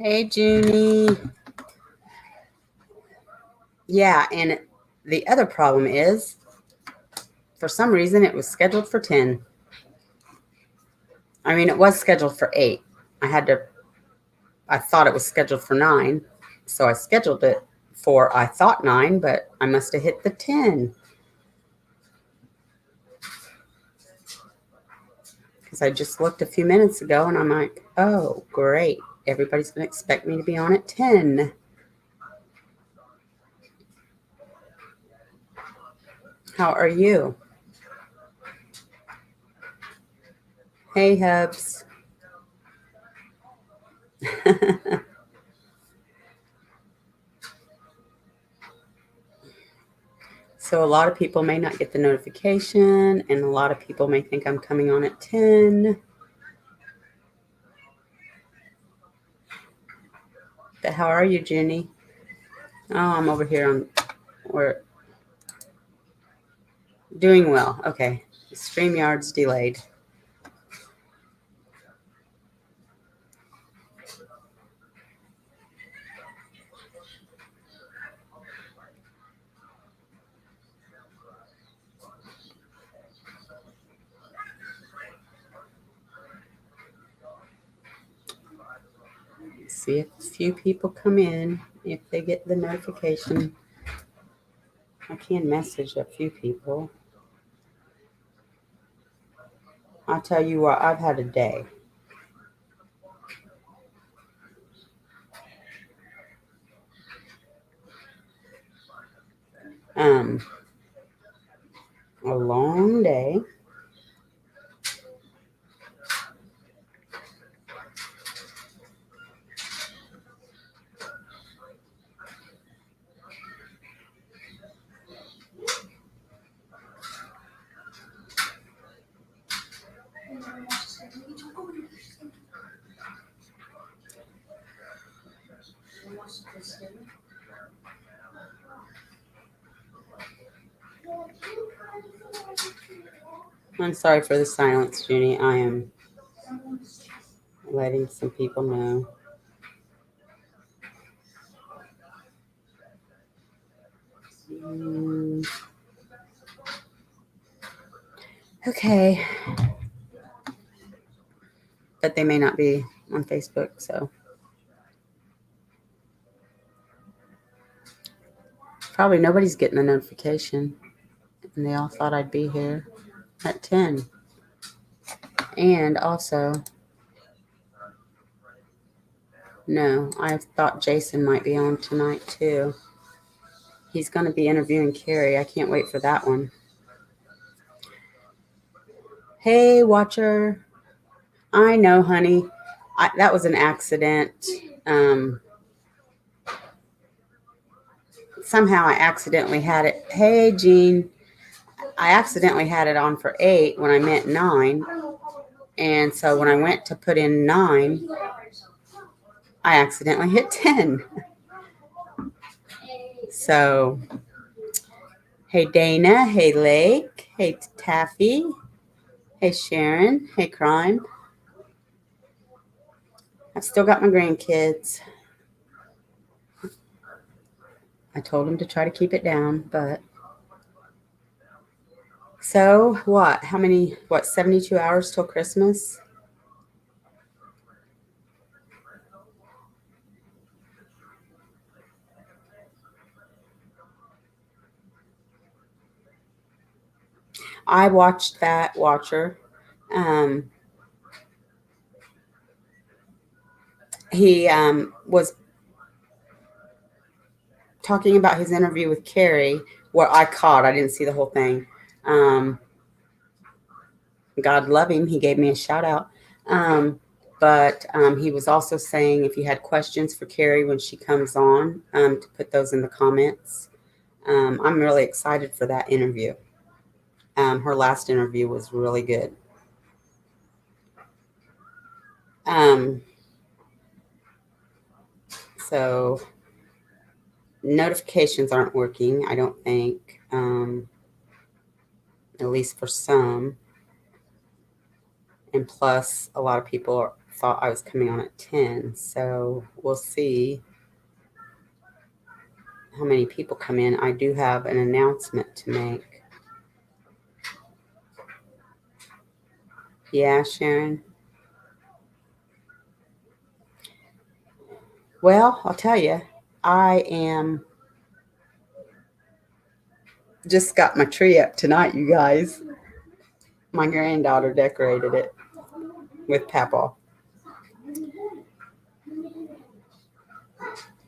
Hey, Junie. Yeah, and the other problem is, for some reason, it was scheduled for 10. I mean, it was scheduled for 8. I thought it was scheduled for 9, so I scheduled it for, I thought 9, but I must have hit the 10. Because I just looked a few minutes ago and I'm like, oh, great. Everybody's going to expect me to be on at 10. How are you? Hey, Hubs. So a lot of people may not get the notification, and a lot of people may think I'm coming on at 10. But how are you, Jenny? Oh, I'm over here on, we're doing well. Okay. StreamYard's delayed. See if a few people come in, if they get the notification. I can message a few people. I'll tell you what, I've had a day. A long day. I'm sorry for the silence, Junie. I am letting some people know. Okay. But they may not be on Facebook, so. Probably nobody's getting the notification. And they all thought I'd be here at 10. And also, no, I thought Jason might be on tonight too. He's going to be interviewing Carrie. I can't wait for that one. Hey, Watcher. I know, honey. That was an accident. Somehow I accidentally had it. Hey, Jean. I accidentally had it on for 8 when I meant 9. And so when I went to put in 9, I accidentally hit 10. So, hey, Dana. Hey, Lake. Hey, Taffy. Hey, Sharon. Hey, Crime. I've still got my grandkids. I told them to try to keep it down, but. So, what? 72 hours till Christmas? I watched that, Watcher. He was talking about his interview with Carrie, what I caught. I didn't see the whole thing. God love him. He gave me a shout out. But he was also saying if you had questions for Carrie when she comes on, to put those in the comments. I'm really excited for that interview. Her last interview was really good. So notifications aren't working, I don't think, at least for some. And plus, a lot of people thought I was coming on at 10. So we'll see how many people come in. I do have an announcement to make. Yeah, Sharon. Well, I'll tell you, I am just got my tree up tonight, you guys. My granddaughter decorated it with Papa.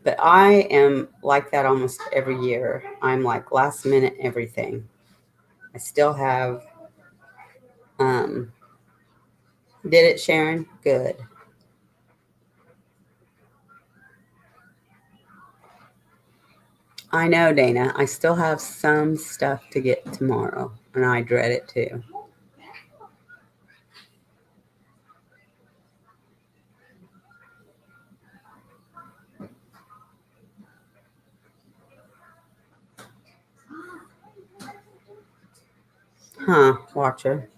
But I am like that almost every year. I'm like last minute everything. I still have, um, did it, Sharon? Good. I know, Dana. I still have some stuff to get tomorrow, and I dread it too. Huh, Watcher?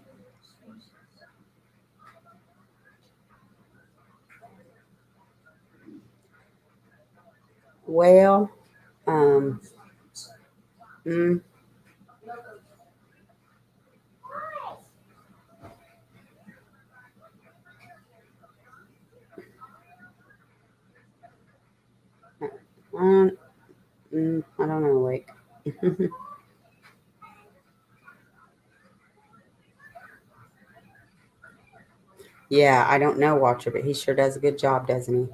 Well, um, mm, um, I don't know, like, yeah, I don't know, Watcher, but he sure does a good job, doesn't he?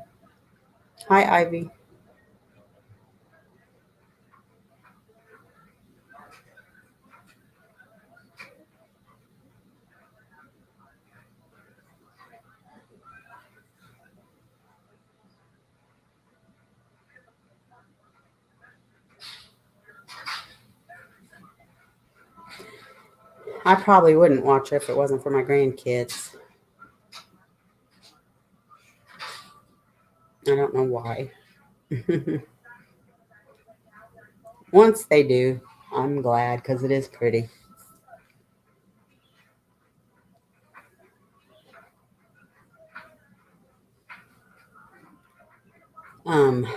Hi, Ivy. I probably wouldn't watch it if it wasn't for my grandkids. I don't know why. Once they do, I'm glad because it is pretty. Um,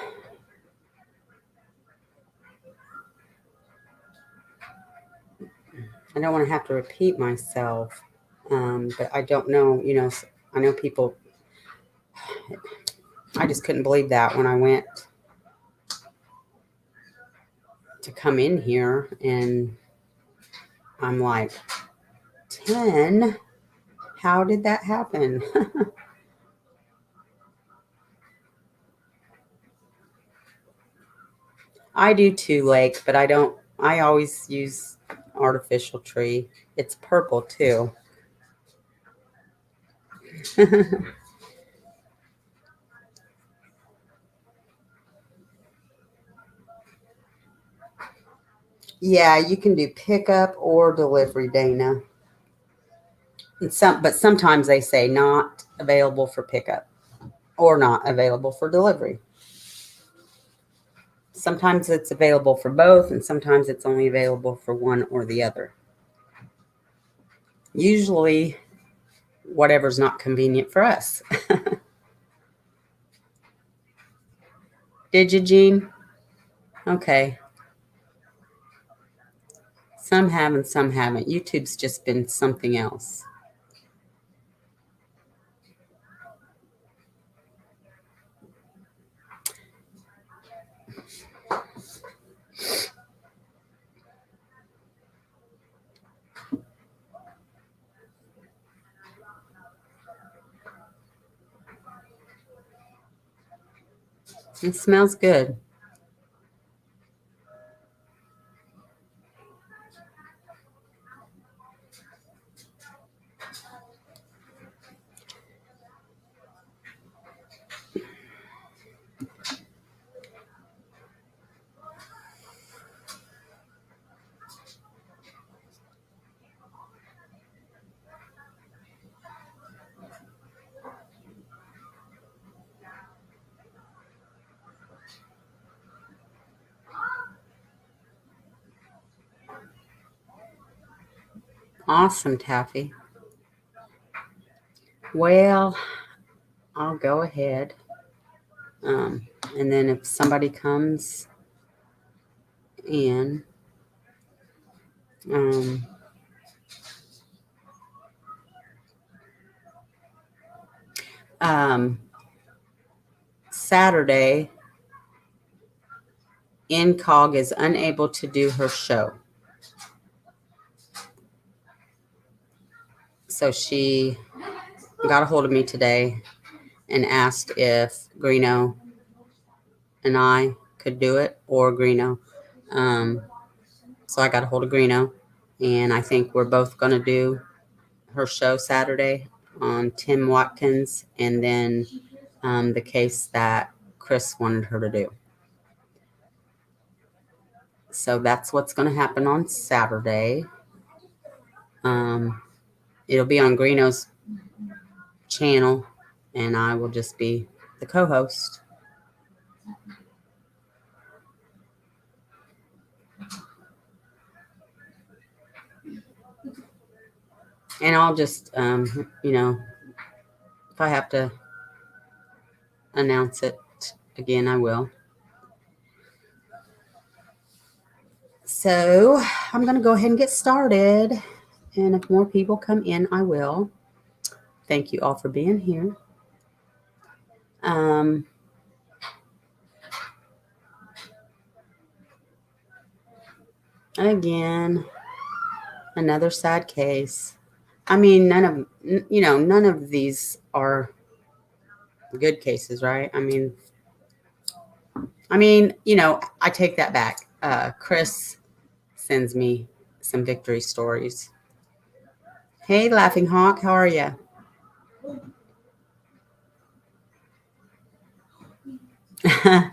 I don't want to have to repeat myself, but I don't know. I know people. I just couldn't believe that when I went to come in here, and I'm like, 10. How did that happen? I do too, Lake, but I don't. I always use artificial tree. It's purple too. Yeah, you can do pickup or delivery, Dana. But sometimes they say not available for pickup or not available for delivery. Sometimes it's available for both, and sometimes it's only available for one or the other. Usually, whatever's not convenient for us. Did you, Jean? Okay. Some have and some haven't. YouTube's just been something else. It smells good. Awesome, Taffy. Well, I'll go ahead. And then if somebody comes in, um, Saturday, Incog is unable to do her show. So she got a hold of me today and asked if Greeno and I could do it, or Greeno. So I got a hold of Greeno, and I think we're both going to do her show Saturday on Tim Watkins, and then the case that Chris wanted her to do. So that's what's going to happen on Saturday. It'll be on Greeno's channel, and I will just be the co-host. And I'll just, if I have to announce it again, I will. So I'm going to go ahead and get started. And if more people come in, I will. Thank you all for being here. Again, another sad case. I mean, none of these are good cases, right? I mean, I take that back. Chris sends me some victory stories. Hey, Laughing Hawk, how are you?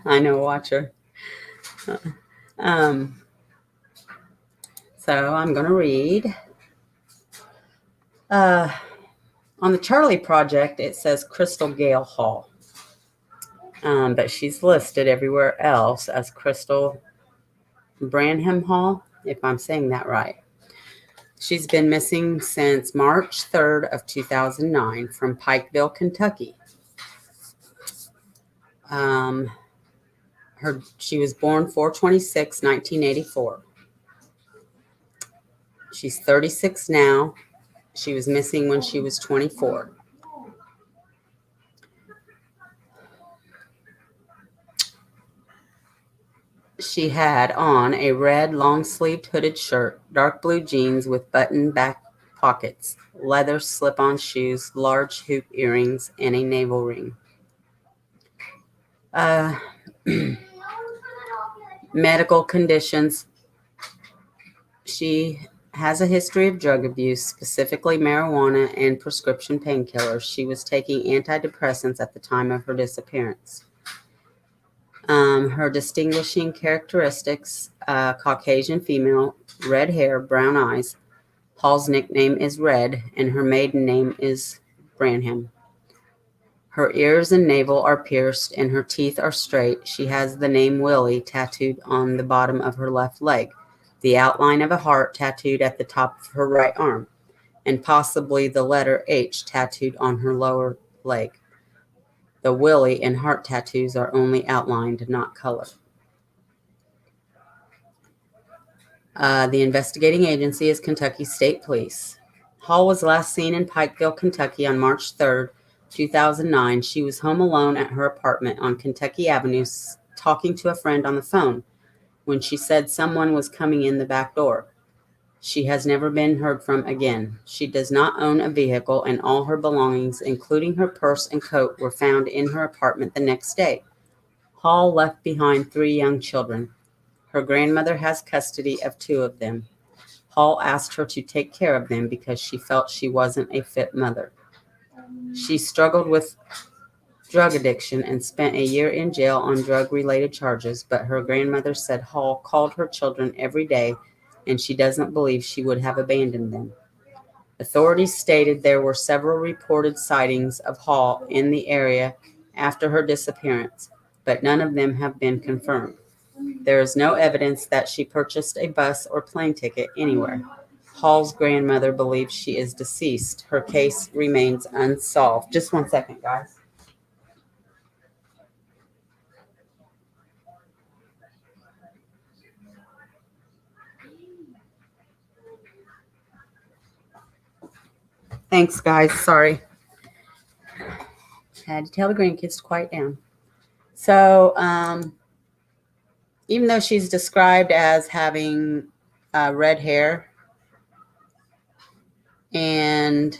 I know, watcher. So I'm going to read. On the Charlie Project, it says Crystal Gale Hall. But she's listed everywhere else as Crystal Branham Hall, if I'm saying that right. She's been missing since March 3rd of 2009 from Pikeville, Kentucky. She was born 4/26, 1984. She's 36 now. She was missing when she was 24. She had on a red long-sleeved hooded shirt, dark blue jeans with button back pockets, leather slip-on shoes, large hoop earrings, and a navel ring. Medical conditions. She has a history of drug abuse, specifically marijuana and prescription painkillers. She was taking antidepressants at the time of her disappearance. Her distinguishing characteristics: Caucasian female, red hair, brown eyes. Paul's nickname is Red, and her maiden name is Branham. Her ears and navel are pierced, and her teeth are straight. She has the name Willie tattooed on the bottom of her left leg, the outline of a heart tattooed at the top of her right arm, and possibly the letter H tattooed on her lower leg. The Willie and heart tattoos are only outlined, not colored. The investigating agency is Kentucky State Police. Hall was last seen in Pikeville, Kentucky on March 3rd, 2009. She was home alone at her apartment on Kentucky Avenue talking to a friend on the phone when she said someone was coming in the back door. She has never been heard from again. She does not own a vehicle, and all her belongings, including her purse and coat, were found in her apartment the next day. Hall left behind 3 young children. Her grandmother has custody of 2 of them. Hall asked her to take care of them because she felt she wasn't a fit mother. She struggled with drug addiction and spent a year in jail on drug-related charges, but her grandmother said Hall called her children every day, and she doesn't believe she would have abandoned them. Authorities stated there were several reported sightings of Hall in the area after her disappearance, but none of them have been confirmed. There is no evidence that she purchased a bus or plane ticket anywhere. Hall's grandmother believes she is deceased. Her case remains unsolved. Just one second, guys. Thanks, guys. Sorry. Had to tell the grandkids to quiet down. So, even though she's described as having red hair and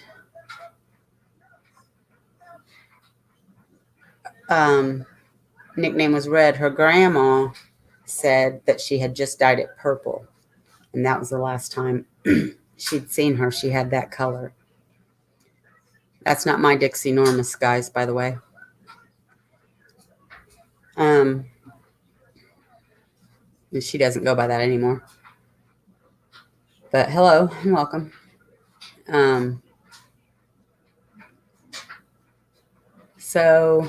nickname was Red, her grandma said that she had just dyed it purple. And that was the last time she'd seen her. She had that color. That's not my Dixie Normus, guys, by the way. She doesn't go by that anymore. But hello and welcome. So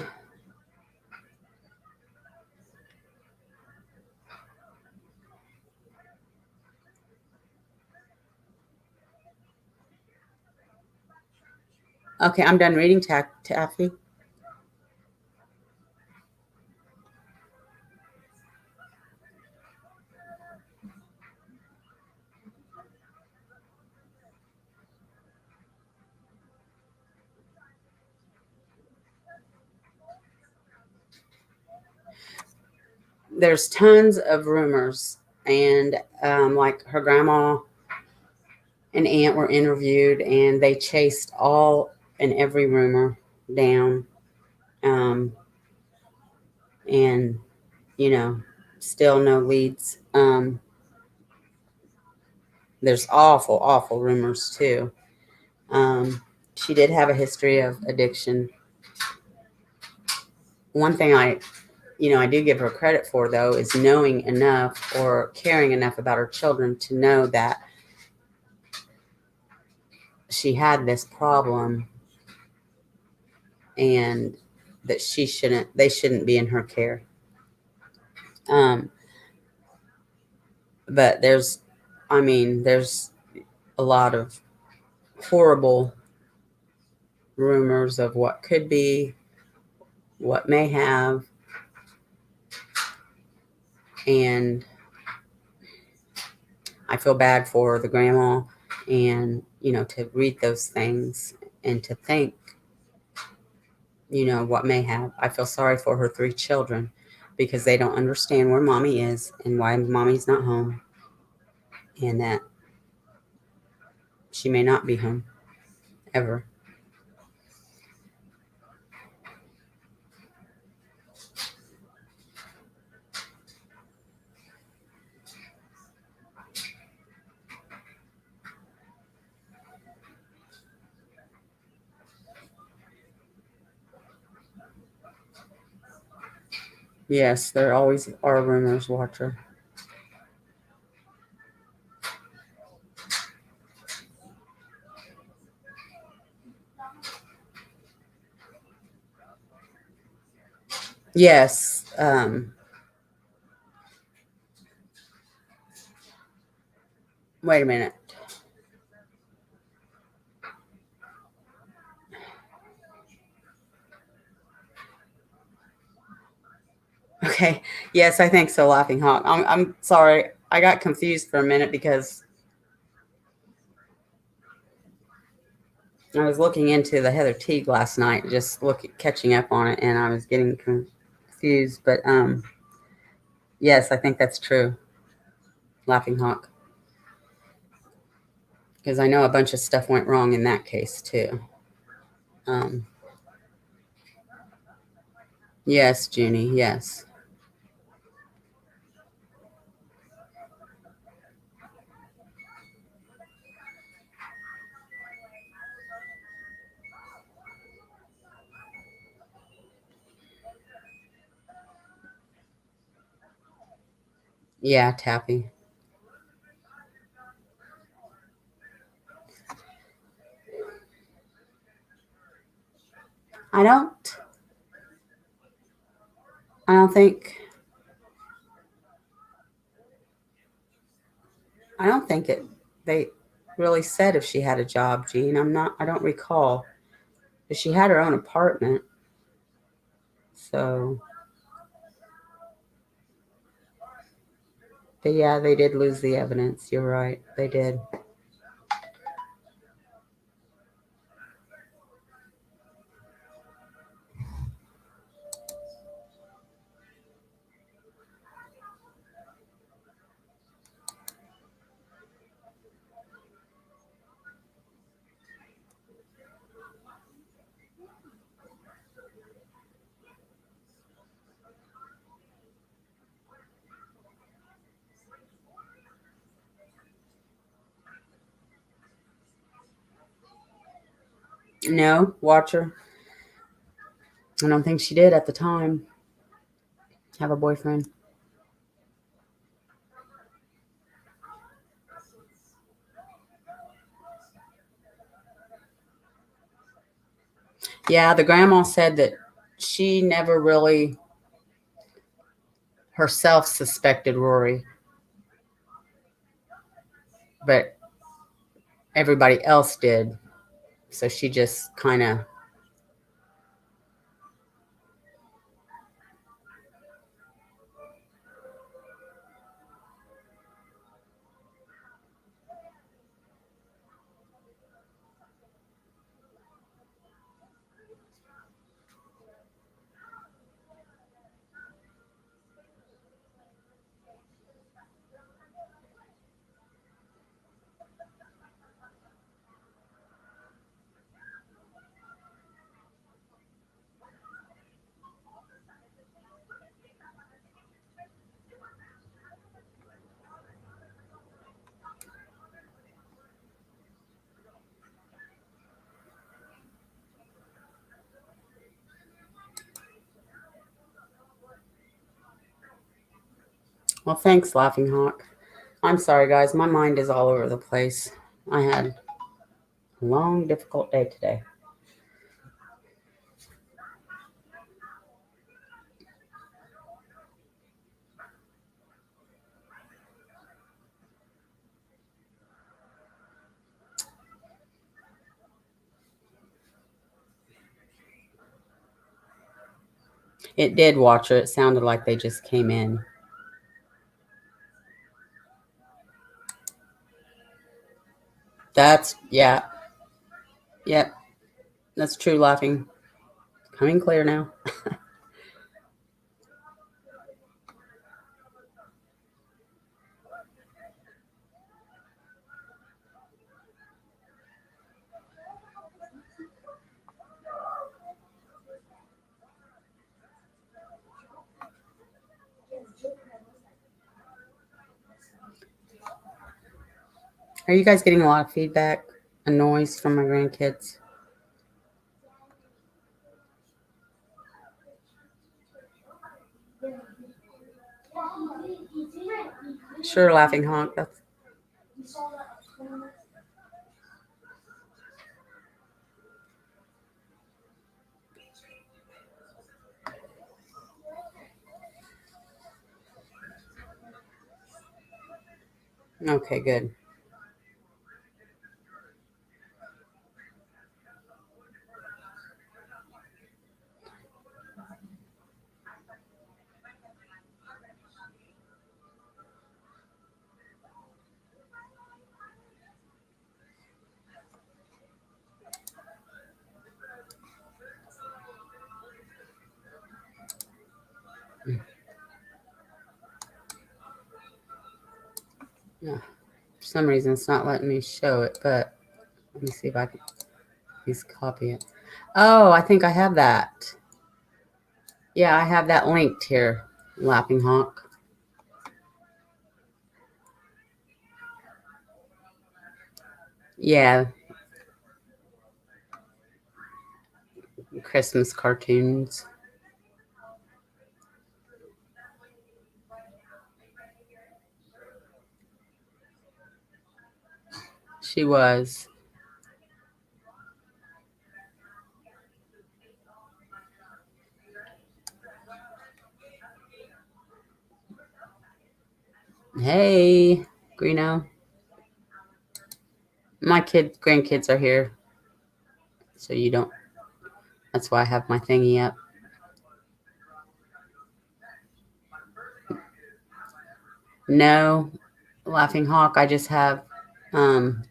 okay, I'm done reading, Taffy. There's tons of rumors, and like her grandma and aunt were interviewed, and they chased all and every rumor down, and still no leads. There's awful rumors too. She did have a history of addiction. One thing I do give her credit for, though, is knowing enough or caring enough about her children to know that she had this problem and that they shouldn't be in her care. But there's a lot of horrible rumors of what could be, what may have, and I feel bad for the grandma, and to read those things and to think what may have. I feel sorry for her 3 children because they don't understand where mommy is and why mommy's not home, and that she may not be home ever. Yes, there always are rumors, Watcher. Yes. Wait a minute. Okay. Yes, I think so, Laughing Hawk. I'm sorry. I got confused for a minute because I was looking into the Heather Teague last night, just catching up on it, and I was getting confused. But yes, I think that's true, Laughing Hawk, because I know a bunch of stuff went wrong in that case too. Yes, Junie. Yes. Yeah, Taffy. I don't. I don't think. I don't think it. They really said if she had a job, Jean. I'm not. I don't recall. But she had her own apartment. So. But yeah, they did lose the evidence. You're right. They did. No, Watcher. I don't think she did at the time have a boyfriend. Yeah, the grandma said that she never really herself suspected Rory, but everybody else did. So she just kind of. Well, thanks, Laughing Hawk. I'm sorry, guys. My mind is all over the place. I had a long, difficult day today. It did, Watcher. It sounded like they just came in. That's, yeah, yep. That's true, Laughing. Coming clear now. Are you guys getting a lot of feedback, a noise from my grandkids? Sure, Laughing Hawk. That's okay, good. Yeah. For some reason, it's not letting me show it, but let me see if I can please copy it. Oh, I think I have that. Yeah, I have that linked here, Laughing Hawk. Yeah, Christmas cartoons. She was. Hey, Greeno. My grandkids are here, so you don't. That's why I have my thingy up. No, Laughing Hawk. I just have um,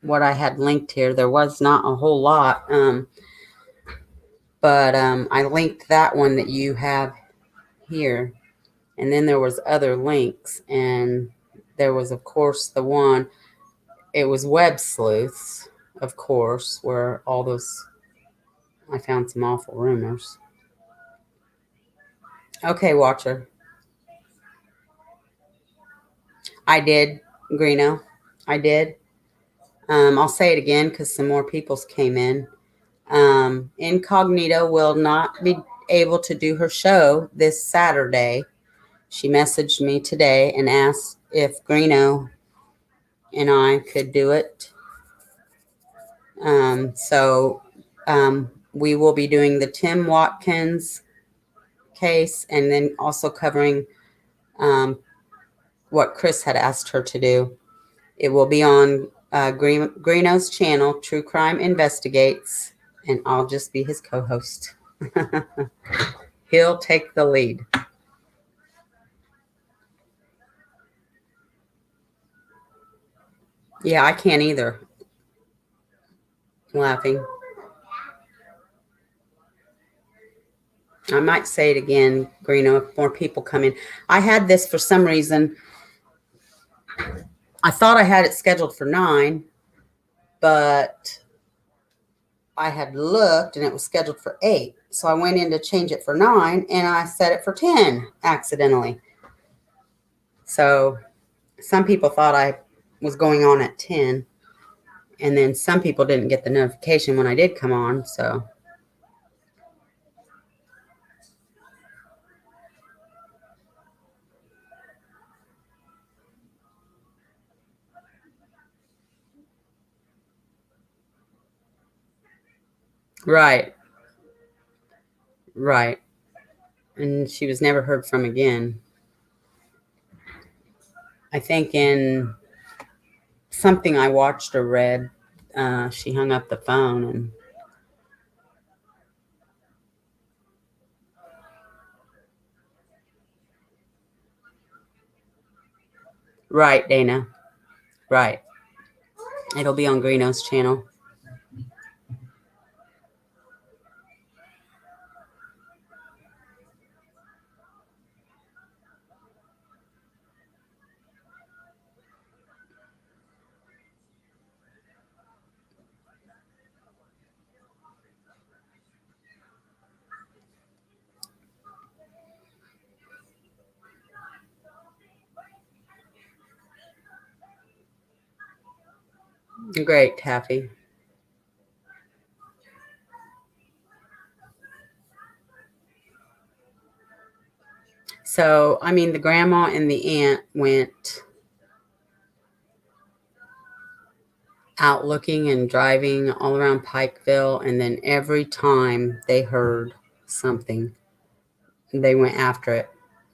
what I had linked here. There was not a whole lot, but I linked that one that you have here, and then there was other links, and there was, of course, the one. It was Web Sleuths, of course, where all those. I found some awful rumors. Okay, Watcher. I did, Greeno. I did. I'll say it again because some more people's came in. Incognito will not be able to do her show this Saturday. She messaged me today and asked if Greeno and I could do it. So we will be doing the Tim Watkins case and then also covering what Chris had asked her to do. It will be on Greeno's channel, True Crime Investigates, and I'll just be his co-host. He'll take the lead. Yeah, I can't either. Laughing. I might say it again, Greeno, if more people come in. I had this for some reason. I thought I had it scheduled for 9, but I had looked and it was scheduled for 8. So I went in to change it for 9 and I set it for 10 accidentally. So some people thought I was going on at 10. And then some people didn't get the notification when I did come on. So right. Right. And she was never heard from again. I think in something I watched or read, she hung up the phone and right, Dana. Right. It'll be on Greeno's channel. Great, Taffy. So, I mean, the grandma and the aunt went out looking and driving all around Pikeville, and then every time they heard something, they went after it.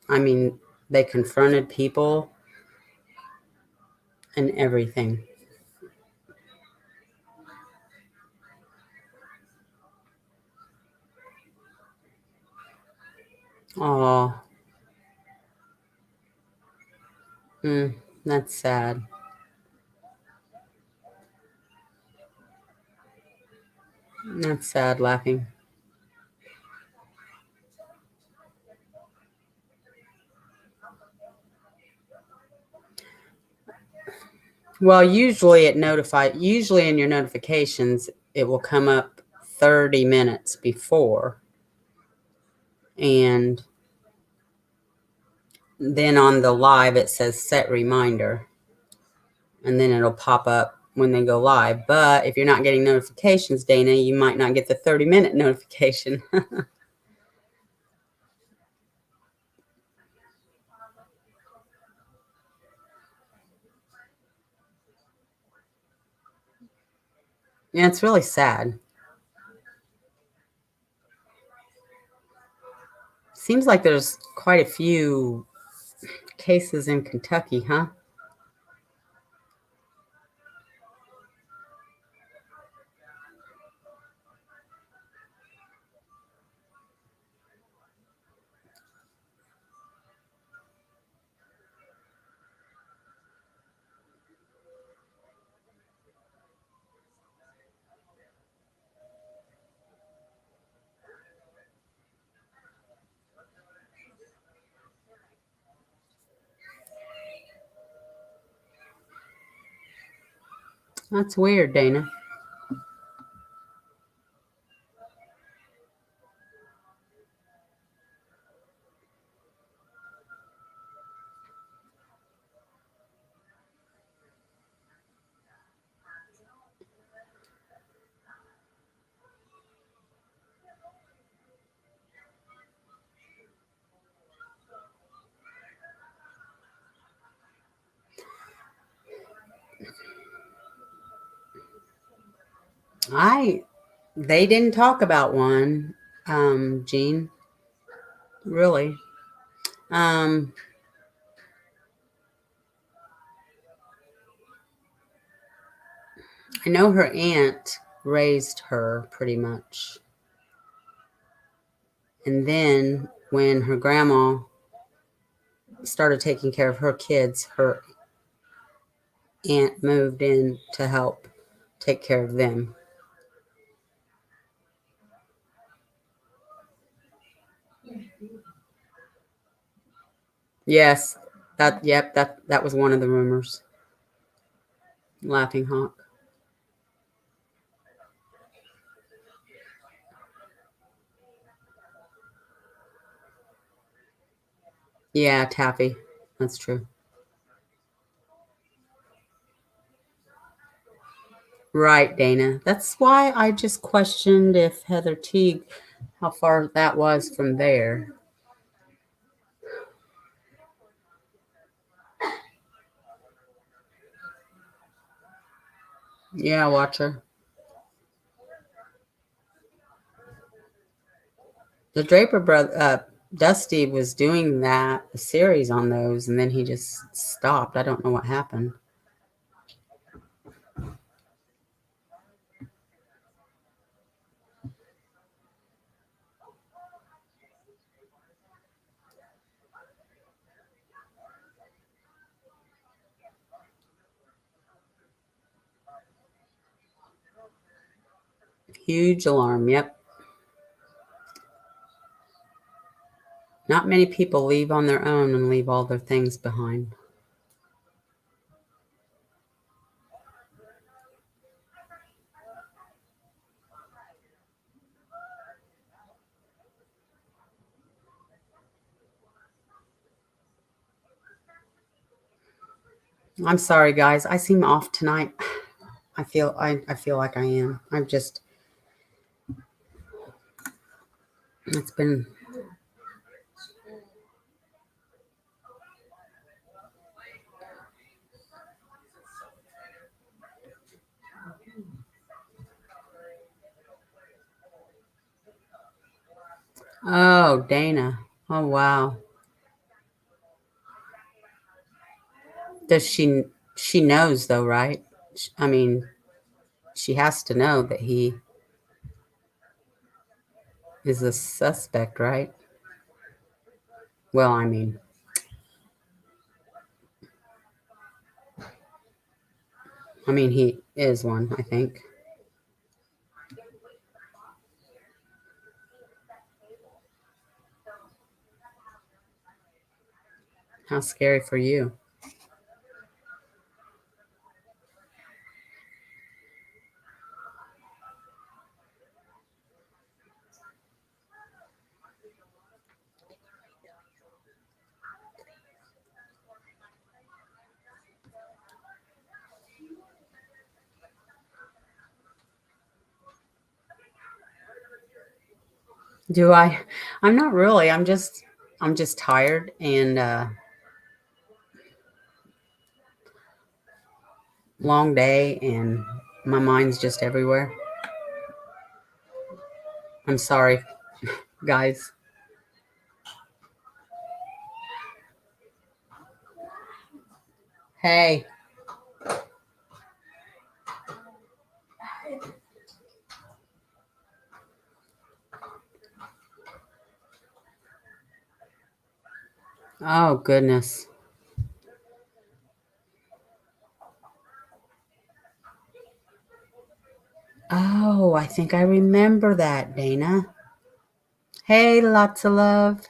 I mean, they confronted people and everything. Oh, that's sad. That's sad, laughing. Well, usually usually in your notifications, it will come up 30 minutes before. And then on the live, it says set reminder. And then it'll pop up when they go live. But if you're not getting notifications, Dana, you might not get the 30-minute notification. Yeah, it's really sad. Seems like there's quite a few cases in Kentucky, huh? That's weird, Dana. They didn't talk about one, Jean. Really. Um, I know her aunt raised her pretty much. And then when her grandma started taking care of her kids, her aunt moved in to help take care of them. Yes, that was one of the rumors. Laughing Hawk. Yeah, Taffy. That's true. Right, Dana. That's why I just questioned if Heather Teague, how far that was from there. Yeah, watch her. The Draper brother, Dusty was doing that a series on those, and then he just stopped. I don't know what happened. Huge alarm. Yep. Not many people leave on their own and leave all their things behind. I'm sorry, guys. I seem off tonight. I feel like I am. I'm just. It's been. Oh, Dana. Oh, wow. Does she? She knows though, right? I mean, she has to know that he is a suspect, right? Well, I mean, he is one. I think. How scary for you. Do I? I'm not really. I'm just tired and long day and my mind's just everywhere. I'm sorry, guys. Hey. Oh, goodness. Oh, I think I remember that, Dana. Hey, lots of love.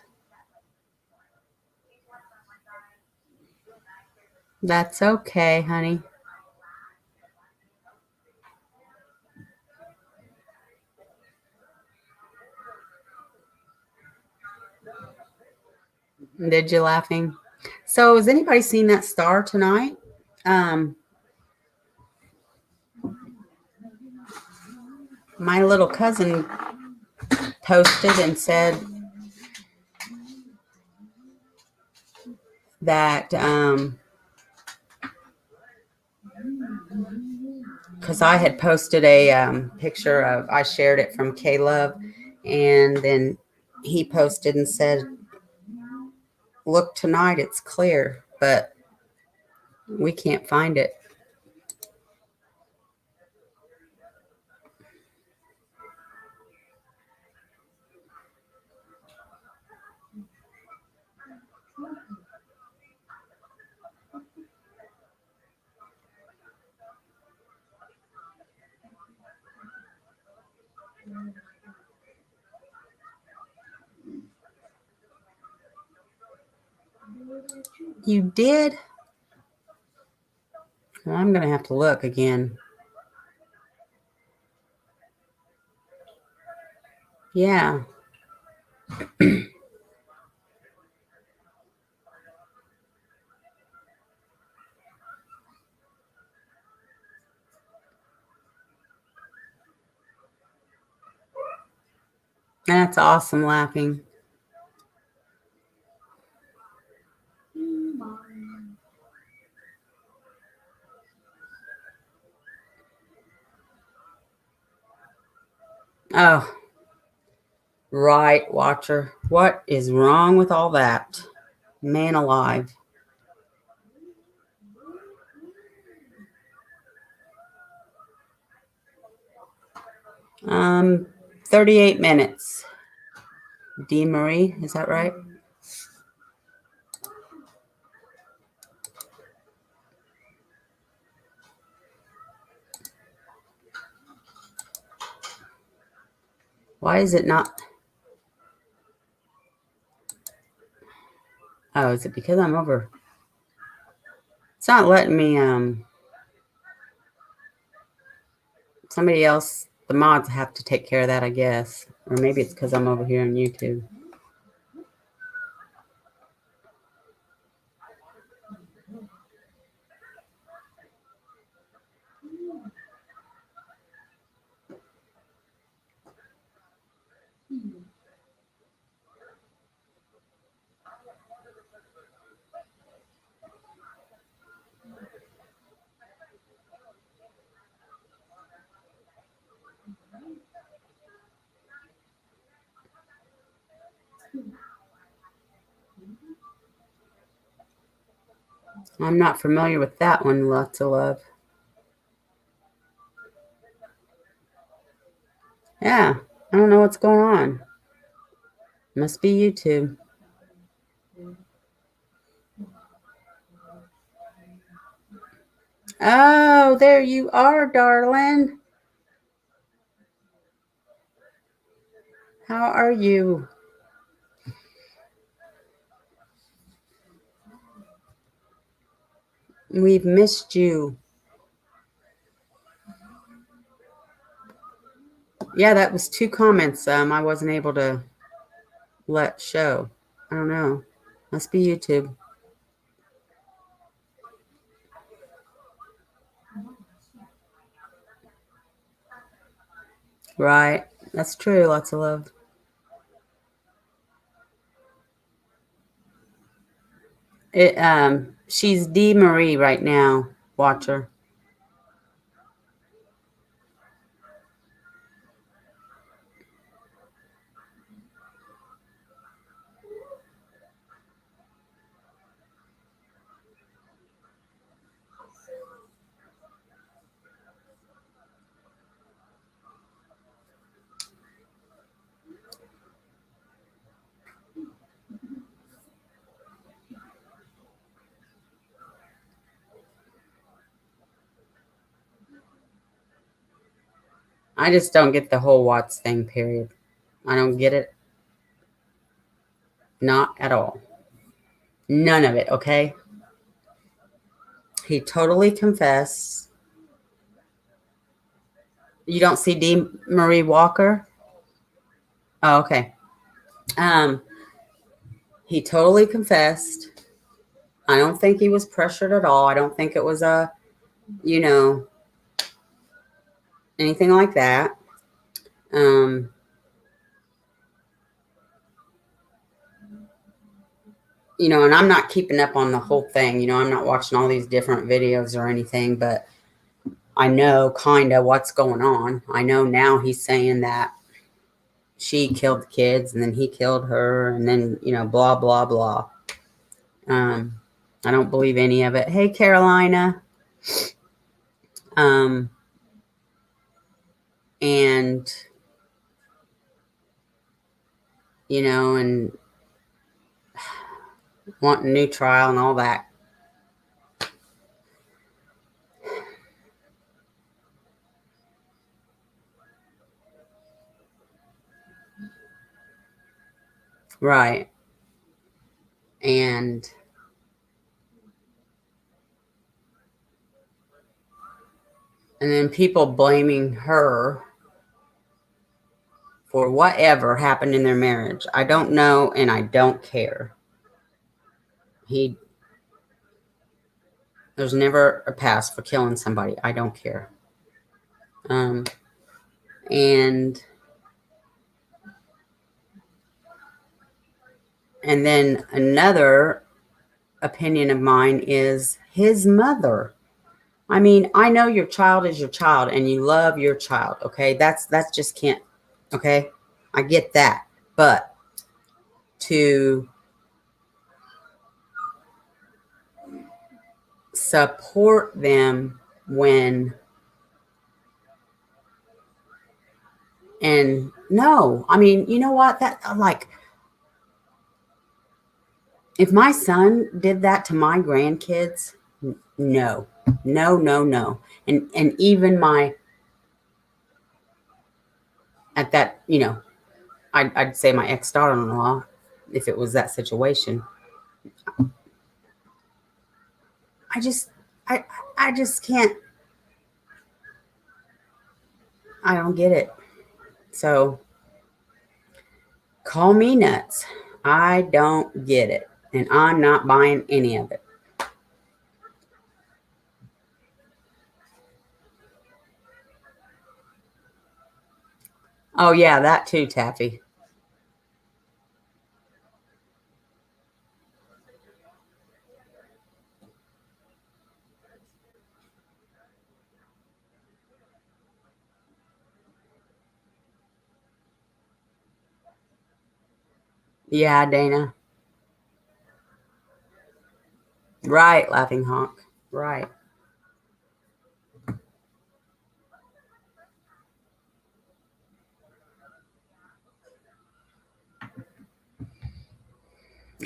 That's okay, honey. Did you laughing? So, has anybody seen that star tonight? Um, my little cousin posted and said that because I had posted a picture of, I shared it from K-Love, and then he posted and said, look tonight, it's clear, but we can't find it. You did? Well, I'm going to have to look again. Yeah. That's awesome laughing. Oh, right, Watcher. What is wrong with all that? Man alive. 38 minutes. D. Marie, is that right? Why is it not? Oh, is it because I'm over? It's not letting me, somebody else, the mods have to take care of that, I guess. Or maybe it's because I'm over here on YouTube. I'm not familiar with that one, lots of love. Yeah, I don't know what's going on. Must be YouTube. Oh, there you are, darling. How are you? We've missed you. Yeah, that was 2 comments. I wasn't able to let show. I don't know. Must be YouTube. Right. That's true. Lots of love. She's D. Marie right now. Watch her. I just don't get the whole Watts thing, period. I don't get it. Not at all. None of it, okay? He totally confessed. You don't see D. Marie Walker? Oh, okay. He totally confessed. I don't think he was pressured at all. I don't think it was you know, anything like that. Um, and I'm not keeping up on the whole thing. I'm not watching all these different videos or anything, but I know kind of what's going on. I know now he's saying that she killed the kids and then he killed her and then, blah, blah, blah. I don't believe any of it. Hey, Carolina. Um, and, and wanting a new trial and all that. Right. And then people blaming her for whatever happened in their marriage. I don't know, and I don't care. There's never a pass for killing somebody. I don't care. And then another opinion of mine is his mother. I mean, I know your child is your child and you love your child. Okay. That's just can't. Okay. I get that. But to support them and no, I mean, you know what? That like, if my son did that to my grandkids, no, no, no, no. And even at that, I'd say my ex-daughter-in-law, if it was that situation, I just, I just can't, I don't get it. So call me nuts. I don't get it. And I'm not buying any of it. Oh, yeah, that too, Taffy. Yeah, Dana. Right, Laughing Hawk. Right.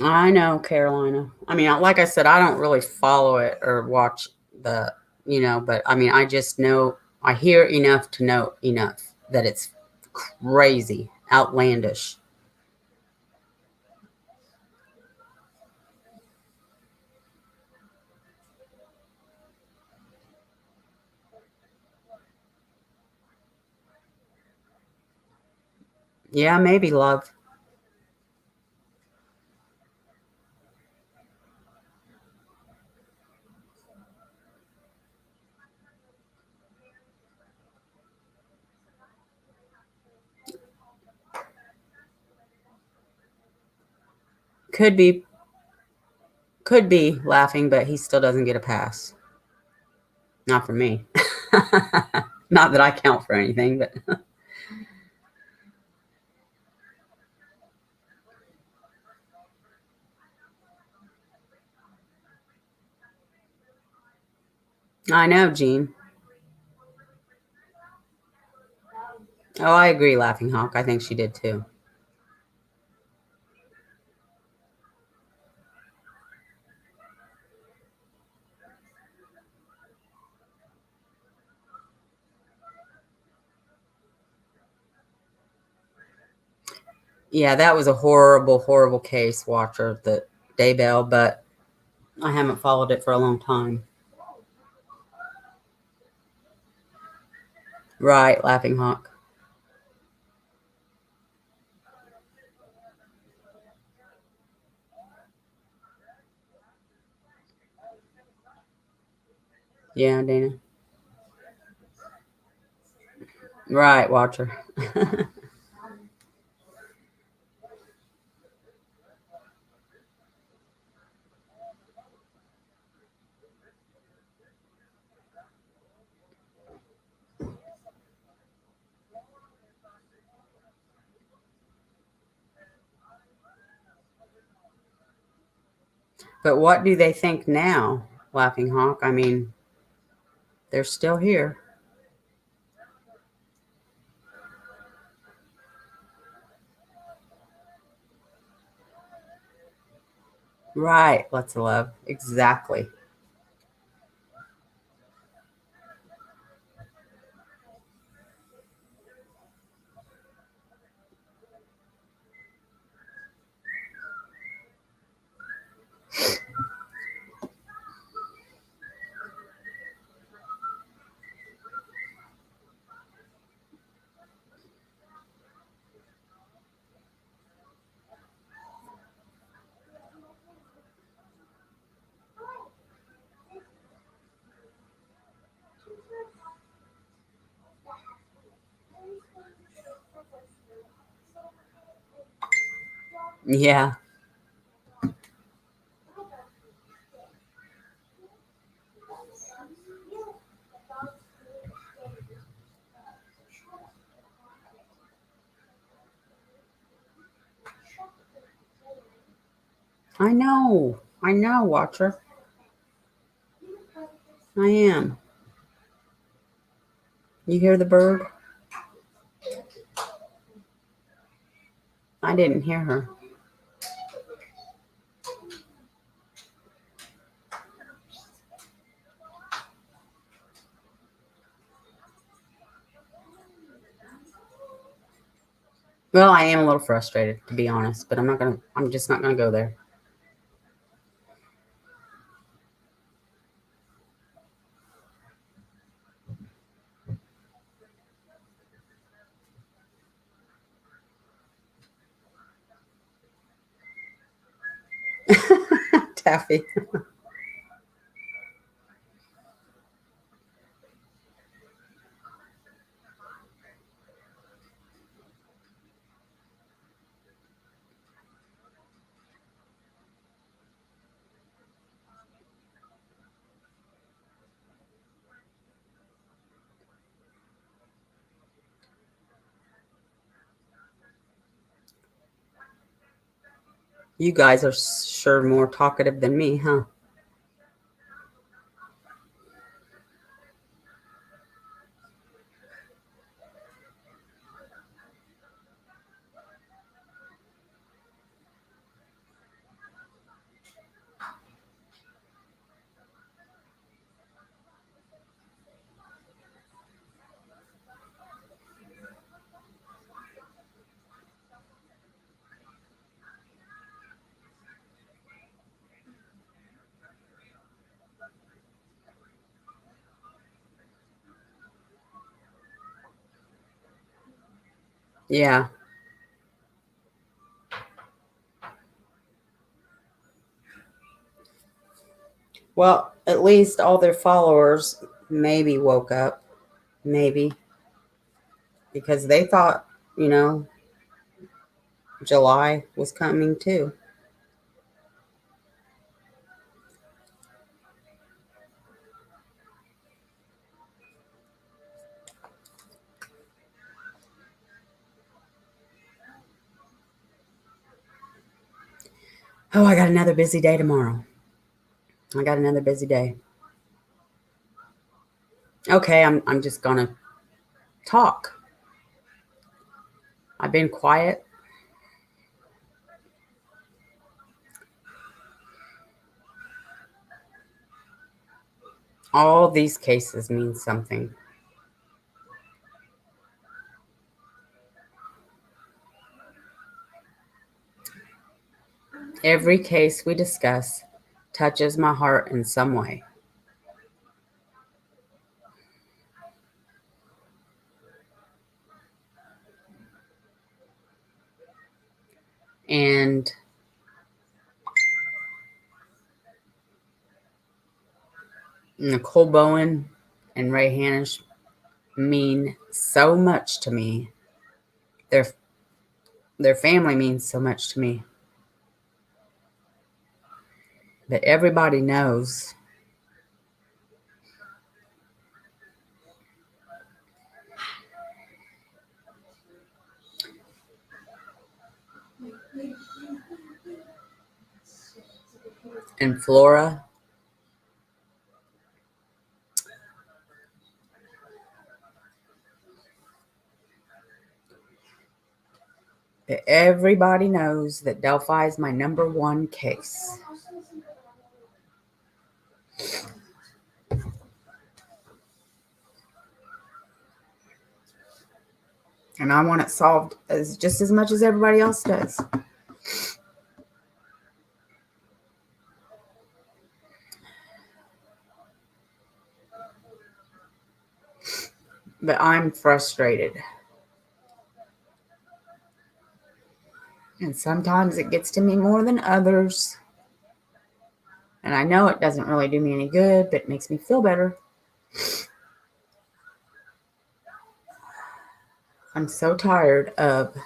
I know, Carolina. I mean, like I said, I don't really follow it or watch but I mean, I just know, I hear enough to know enough that it's crazy, outlandish. Yeah, maybe love. Could be, could be laughing, but he still doesn't get a pass. Not for me. Not that I count for anything, but I know, Gene. Oh, I agree, Laughing Hawk. I think she did too. Yeah, that was a horrible, horrible case, Watcher, the Daybell, but I haven't followed it for a long time. Right, Laughing Hawk. Yeah, Dana. Right, Watcher. But what do they think now, Laughing Hawk? I mean, they're still here. Right. Lots of love. Exactly. Yeah. I know. I know, Watcher. I am. You hear the bird? I didn't hear her. Well, I am a little frustrated, to be honest, but I'm just not gonna go there. Taffy. You guys are sure more talkative than me, huh? Yeah. Well, at least all their followers maybe woke up, maybe, because they thought, you know, July was coming too. Oh, I got another busy day tomorrow. I got another busy day. Okay, I'm just gonna talk. I've been quiet. All these cases mean something. Every case we discuss touches my heart in some way. And Nicole Bowen and Ray Hanish mean so much to me. Their their family means so much to me. But everybody knows. and flora. Everybody knows that Delphi is my number one case. And I want it solved just as much as everybody else does. But I'm frustrated. And sometimes it gets to me more than others. And I know it doesn't really do me any good, but it makes me feel better. I'm so tired of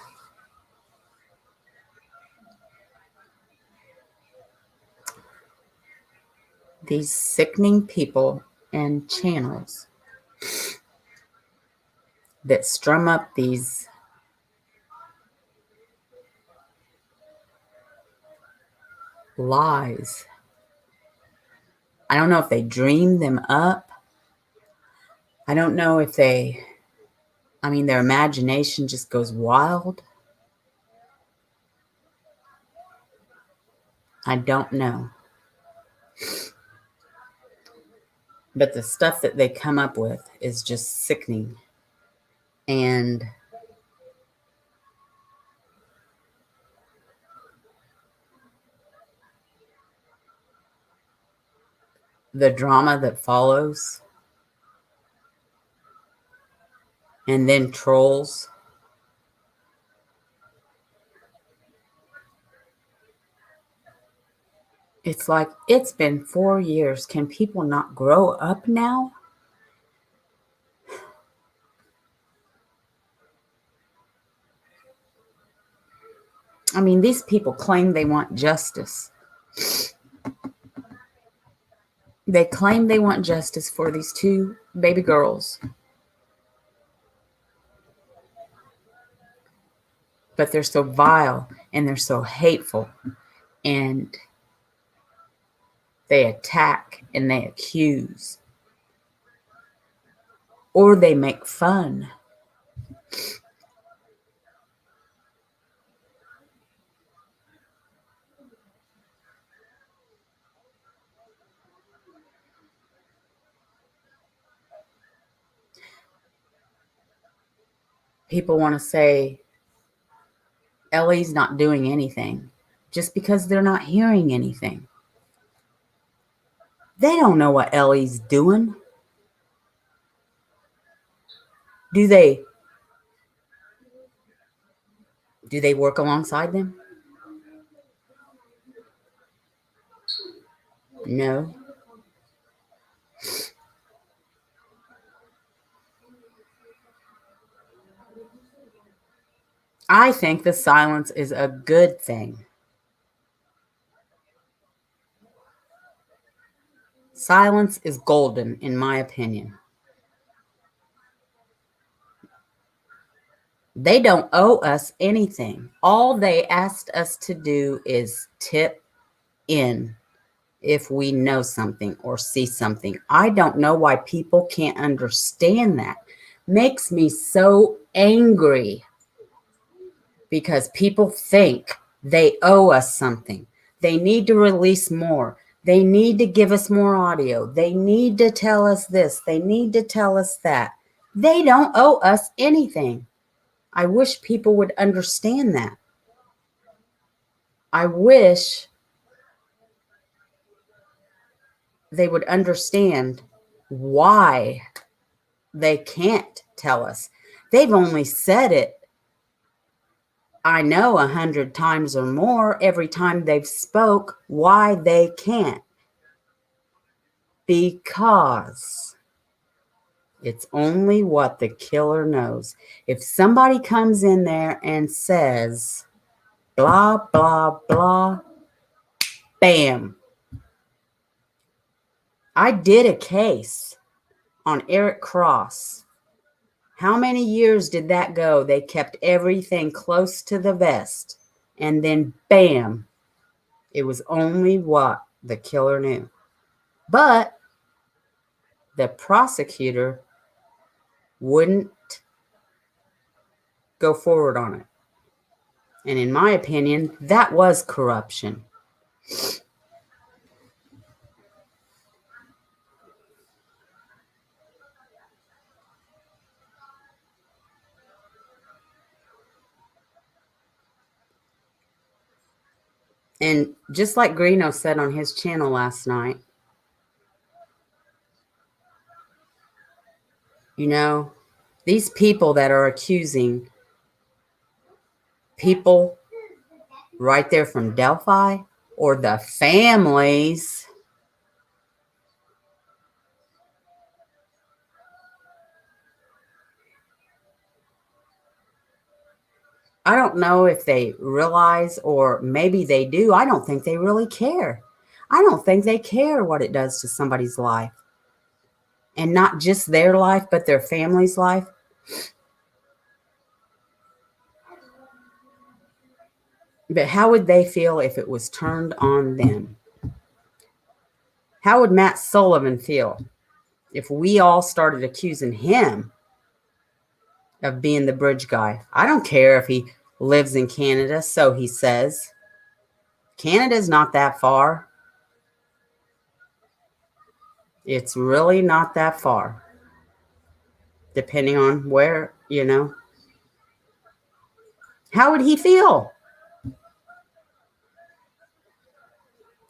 these sickening people and channels that strum up these lies. I don't know if they dream them up. I don't know if their imagination just goes wild. I don't know. But the stuff that they come up with is just sickening. And the drama that follows, and then trolls. It's like, it's been 4 years. Can people not grow up now? I mean, these people claim they want justice. They claim they want justice for these 2 baby girls. But they're so vile and they're so hateful. And they attack and they accuse. Or they make fun. People want to say Ellie's not doing anything just because they're not hearing anything. They don't know what Ellie's doing. Do they work alongside them? No. I think the silence is a good thing. Silence is golden, in my opinion. They don't owe us anything. All they asked us to do is tip in if we know something or see something. I don't know why people can't understand that. Makes me so angry because people think they owe us something. They need to release more. They need to give us more audio. They need to tell us this. They need to tell us that. They don't owe us anything. I wish people would understand that. I wish they would understand why they can't tell us. They've only said it, I know, 100 times or more every time they've spoke why they can't. Because it's only what the killer knows. If somebody comes in there and says, blah, blah, blah, bam. I did a case on Eric Cross. How many years did that go? They kept everything close to the vest. And then bam, it was only what? the killer knew. But the prosecutor wouldn't go forward on it. And in my opinion, that was corruption. And just like Greeno said on his channel last night, you know, these people that are accusing people right there from Delphi, or the families, I don't know if they realize, or maybe they do. I don't think they really care. I don't think they care what it does to somebody's life. And not just their life, but their family's life. But how would they feel if it was turned on them? How would Matt Sullivan feel if we all started accusing him of being the bridge guy? I don't care if he lives in Canada, so he says. Canada's not that far. It's really not that far, depending on where, How would he feel?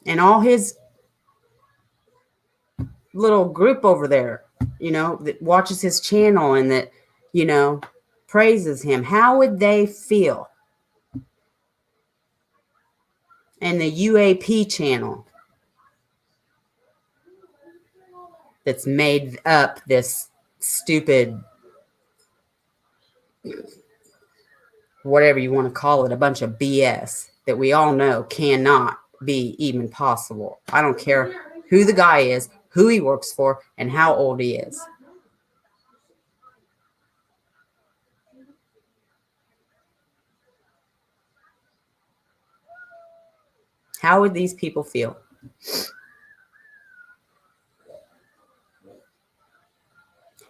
And all his little group over there, that watches his channel and that, praises him. How would they feel? And the UAP channel that's made up this stupid, whatever you want to call it, a bunch of BS that we all know cannot be even possible. I don't care who the guy is, who he works for, and how old he is. How would these people feel?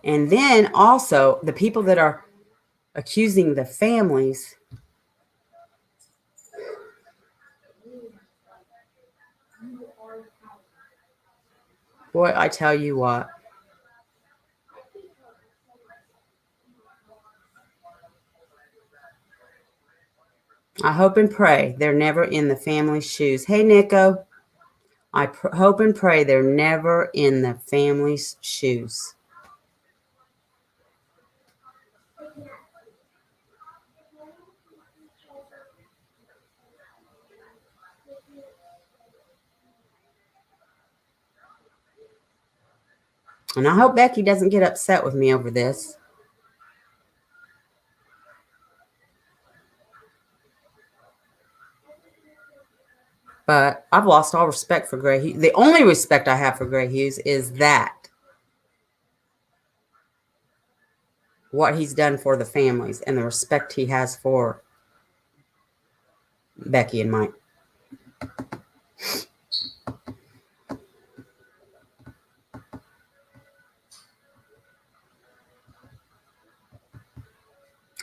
And then also the people that are accusing the families, boy, I tell you what. I hope and pray they're never in the family's shoes. Hey, Nico. I hope and pray they're never in the family's shoes. And I hope Becky doesn't get upset with me over this. But I've lost all respect for Gray Hughes. The only respect I have for Gray Hughes is that what he's done for the families and the respect he has for Becky and Mike.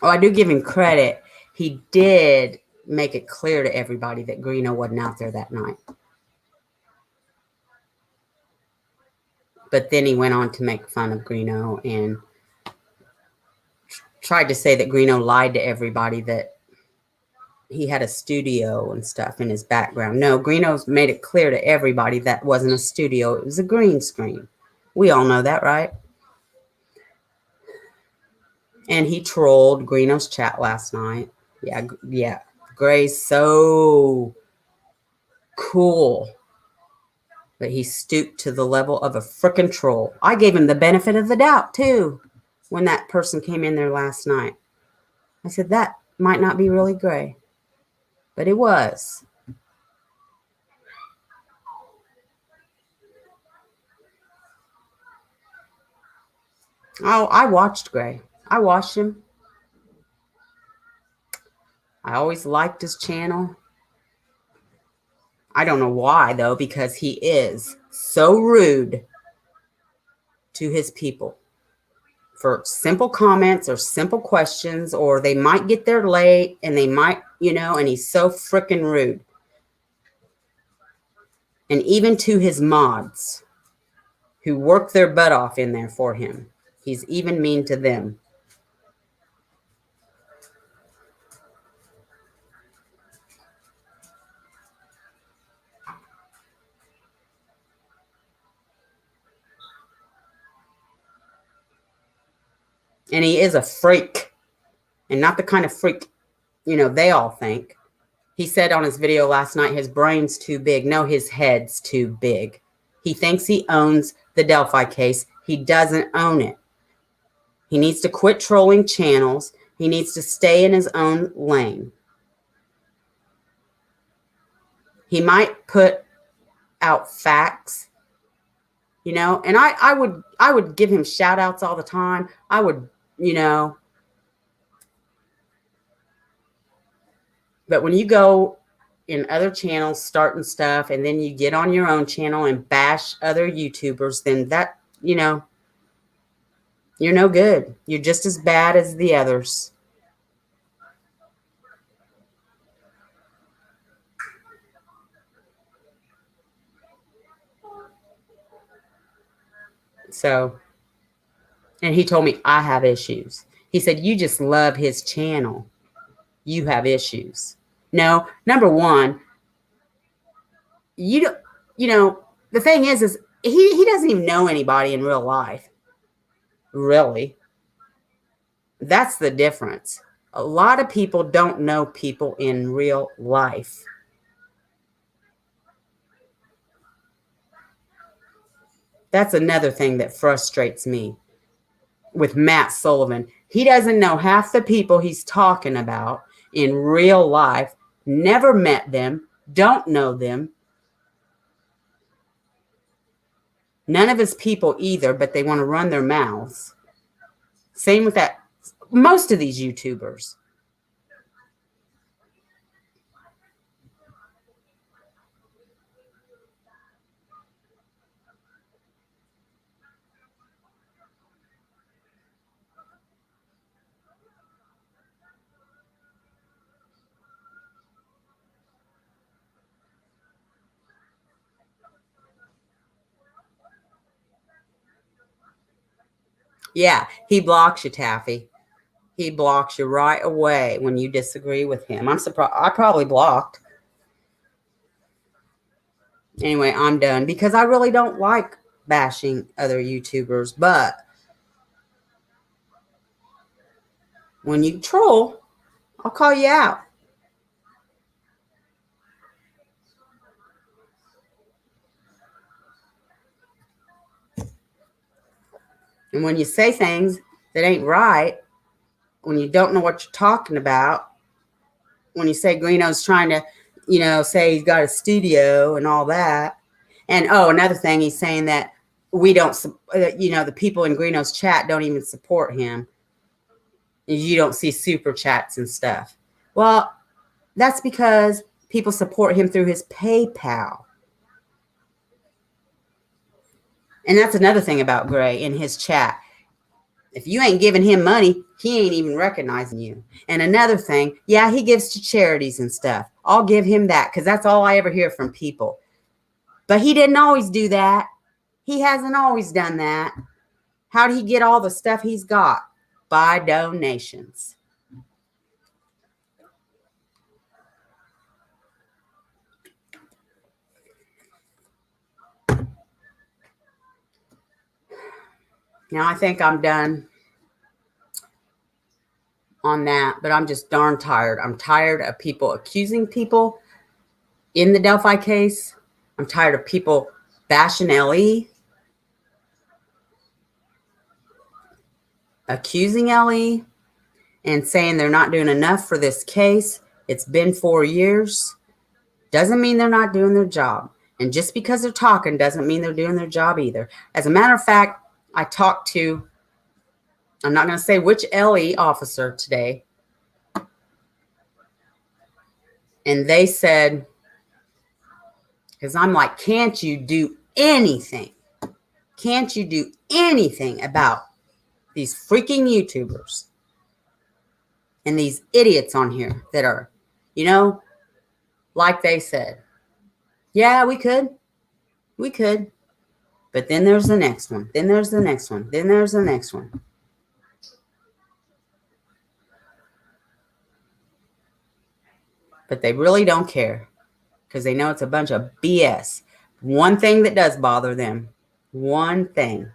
Oh, I do give him credit. He did make it clear to everybody that Greeno wasn't out there that night. But then he went on to make fun of Greeno and tried to say that Greeno lied to everybody, that he had a studio and stuff in his background. No, Greeno's made it clear to everybody that wasn't a studio. It was a green screen. We all know that, right? And he trolled Greeno's chat last night. Yeah. Gray's so cool, but he stooped to the level of a frickin' troll. I gave him the benefit of the doubt, too, when that person came in there last night. I said, that might not be really Gray, but it was. Oh, I watched Gray. I watched him. I always liked his channel. I don't know why, though, because he is so rude to his people for simple comments or simple questions, or they might get there late and they might, and he's so freaking rude. And even to his mods who work their butt off in there for him, he's even mean to them. And he is a freak, and not the kind of freak, they all think. He said on his video last night, his brain's too big. No, his head's too big. He thinks he owns the Delphi case. He doesn't own it. He needs to quit trolling channels. He needs to stay in his own lane. He might put out facts, and I would give him shout outs all the time. I would, but when you go in other channels starting stuff and then you get on your own channel and bash other YouTubers, then that, you're no good. You're just as bad as the others. So, and he told me I have issues. He said, you just love his channel. You have issues. No, number one, the thing is he doesn't even know anybody in real life. Really. That's the difference. A lot of people don't know people in real life. That's another thing that frustrates me with Matt Sullivan. He doesn't know half the people he's talking about in real life, never met them, don't know them. None of his people either, but they want to run their mouths. Same with that. Most of these YouTubers. Yeah, he blocks you, Taffy. He blocks you right away when you disagree with him. I'm surprised. I probably blocked. Anyway, I'm done because I really don't like bashing other YouTubers. But when you troll, I'll call you out. And when you say things that ain't right, when you don't know what you're talking about, when you say Greeno's trying to, say he's got a studio and all that. And, another thing, he's saying that we don't, the people in Greeno's chat don't even support him. You don't see super chats and stuff. Well, that's because people support him through his PayPal. And that's another thing about Gray in his chat. If you ain't giving him money, he ain't even recognizing you. And another thing, yeah, he gives to charities and stuff. I'll give him that because that's all I ever hear from people. But he didn't always do that. He hasn't always done that. How did he get all the stuff he's got? By donations. Now, I think I'm done on that, but I'm just darn tired. I'm tired of people accusing people in the Delphi case. I'm tired of people bashing LE, accusing LE, and saying they're not doing enough for this case. It's been 4 years. Doesn't mean they're not doing their job. And just because they're talking doesn't mean they're doing their job either. As a matter of fact, I talked to, I'm not going to say which LE officer today, and they said Because I'm like, can't you do anything? Can't you do anything about these freaking YouTubers and these idiots on here that are, like they said, yeah, we could. We could. But then there's the next one. Then there's the next one. Then there's the next one. But they really don't care because they know it's a bunch of BS. One thing that does bother them, one thing,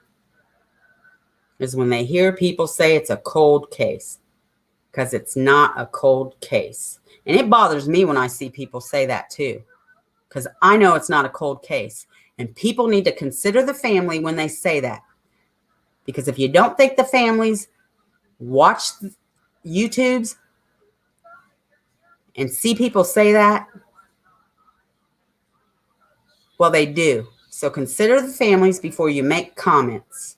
is when they hear people say it's a cold case, because it's not a cold case. And it bothers me when I see people say that too, because I know it's not a cold case. And people need to consider the family when they say that. Because if you don't think the families watch YouTubes and see people say that, well, they do. So consider the families before you make comments.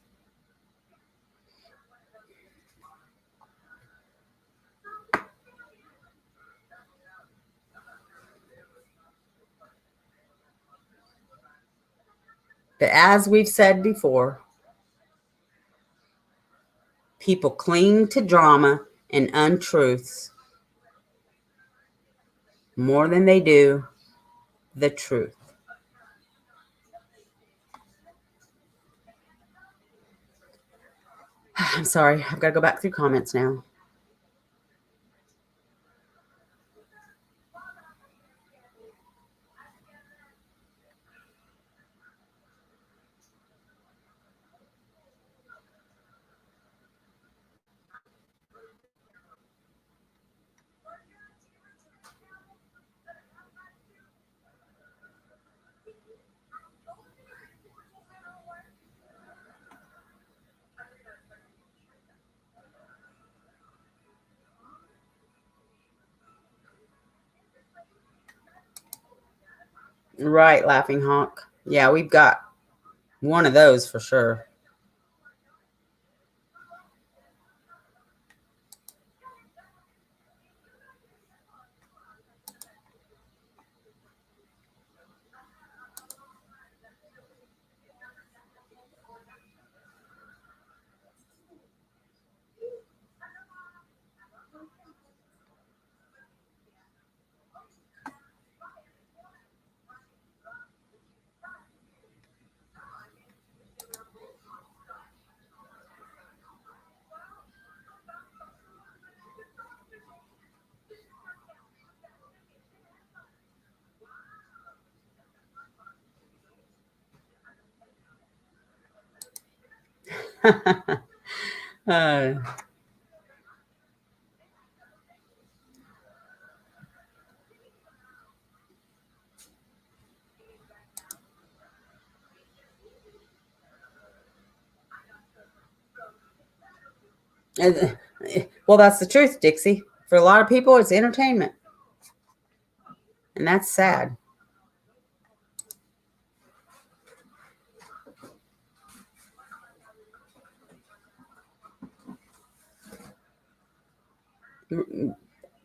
But as we've said before, people cling to drama and untruths more than they do the truth. I'm sorry. I've got to go back through comments now. Right, Laughing Hawk. Yeah, we've got one of those for sure. uh, well, that's the truth, Dixie. For a lot of people, it's entertainment. And that's sad.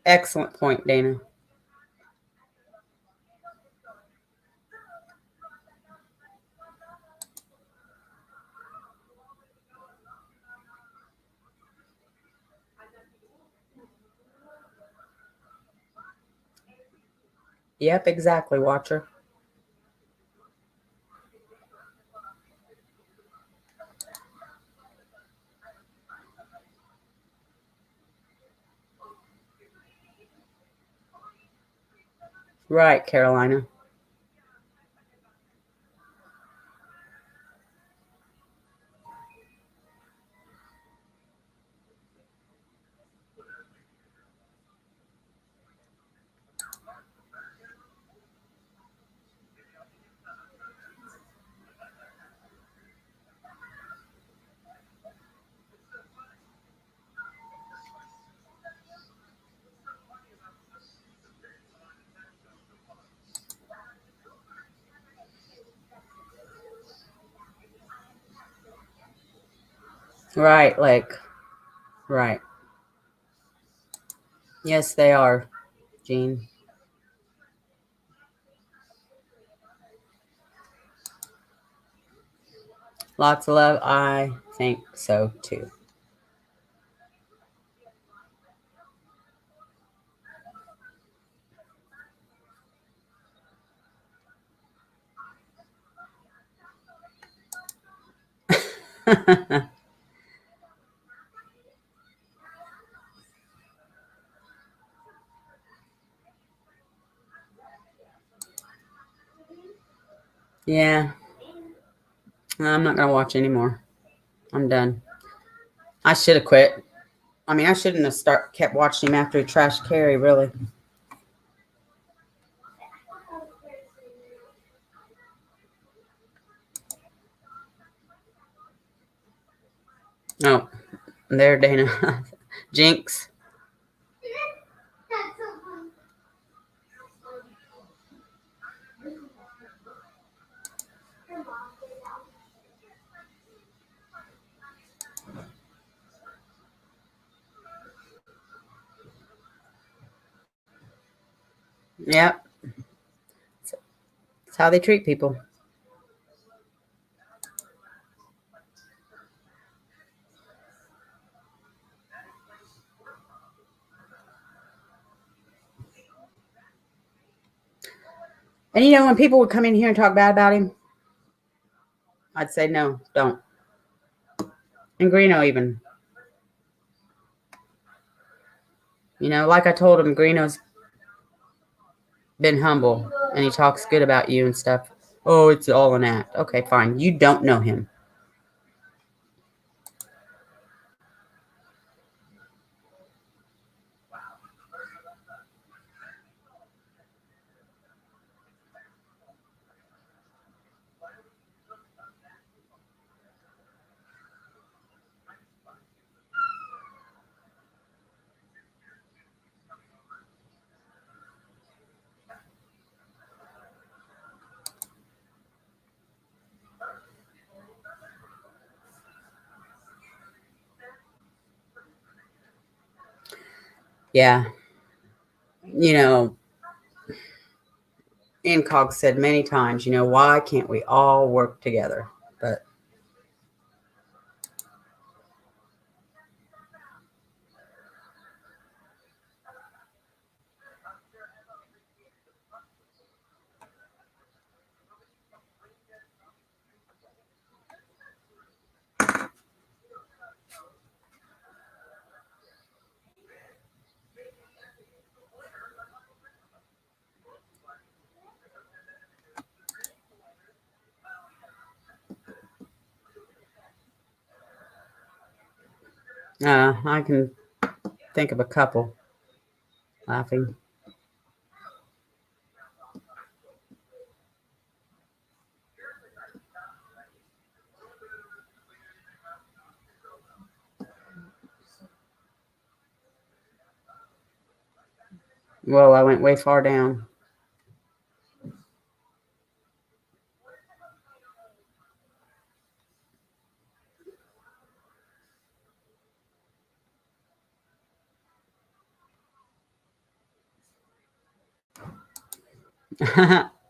Excellent point, Dana. Yep, exactly, Watcher. Right, Carolina. Right, like, right. Yes, they are, Gene. Lots of love. I think so too. Yeah, I'm not gonna watch anymore. I'm done. I should have quit. I mean, I shouldn't have kept watching him after he trashed Carrie. Really. Oh, there, Dana. Jinx. Yep, that's how they treat people. And when people would come in here and talk bad about him, I'd say no, don't. And Greeno even. Like I told him, Greeno's been humble and he talks good about you and stuff. Oh, it's all an act. Okay, fine. You don't know him. Yeah. You know, Incog said many times, why can't we all work together? But I can think of a couple laughing. Whoa, I went way far down.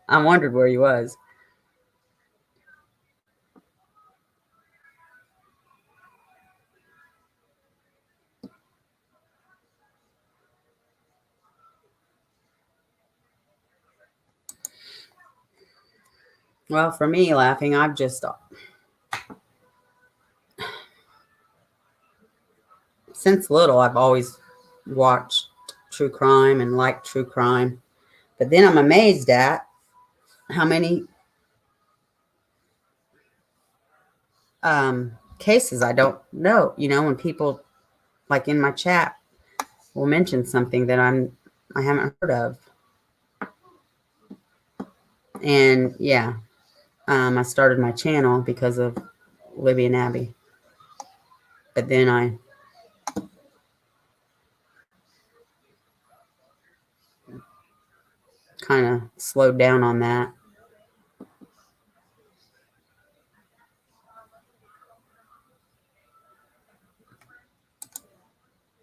I wondered where he was. Well, for me, laughing, since little, I've always watched true crime and liked true crime. But then I'm amazed at how many cases I don't know. When people, like in my chat, will mention something that I haven't heard of. And yeah, I started my channel because of Libby and Abby. But then I kind of slowed down on that.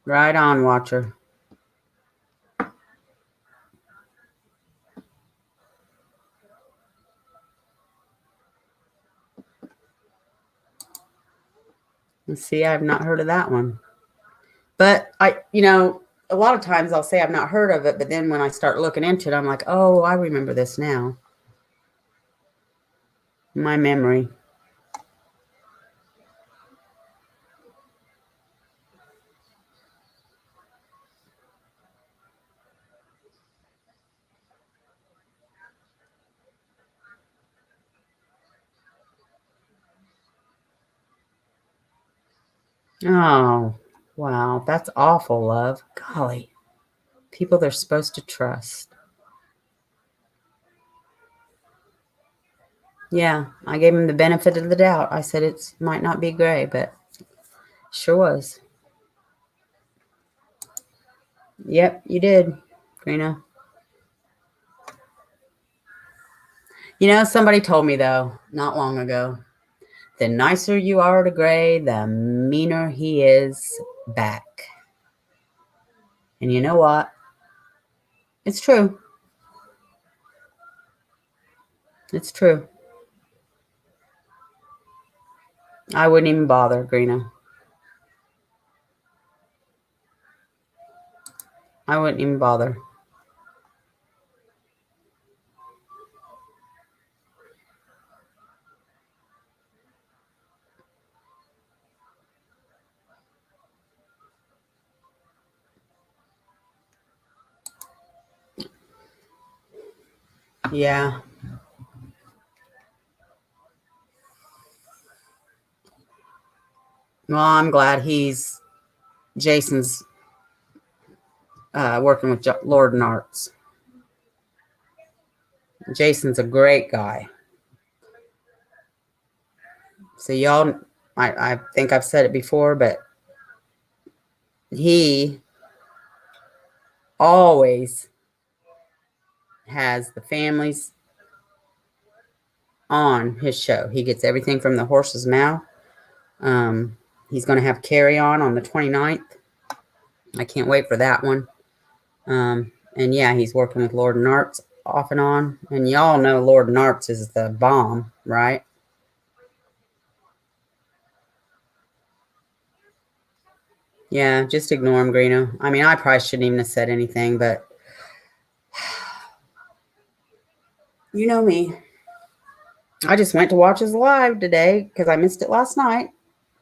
Right on, Watcher. See, I've not heard of that one. But a lot of times I'll say I've not heard of it, but then when I start looking into it, I'm like, oh, I remember this now. My memory. Oh, wow. That's awful, love. Golly. People they're supposed to trust. Yeah, I gave him the benefit of the doubt. I said it might not be gray, but sure was. Yep, you did, Greener. Somebody told me, though, not long ago, the nicer you are to Gray, the meaner he is back. And you know what? It's true. It's true. I wouldn't even bother, Greener. I wouldn't even bother. Yeah. Well, I'm glad Jason's working with Lord and Arts. Jason's a great guy. So y'all, I think I've said it before, but he always has the families on his show. He gets everything from the horse's mouth. He's going to have Carry on the 29th. I can't wait for that one. And yeah, he's working with Lord and Arts off and on. And y'all know Lord and Arts is the bomb, right? Yeah, just ignore him, Greeno. I mean, I probably shouldn't even have said anything, but you know me. I just went to watch his live today because I missed it last night.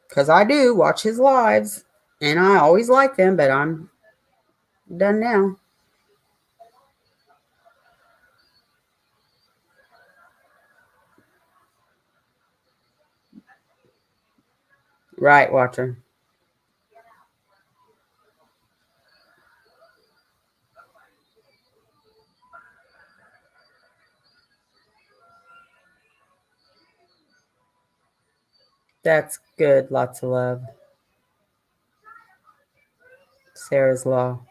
Because I do watch his lives, and I always like them, but I'm done now. Right, Watcher. That's good. Lots of love. Sarah's Law.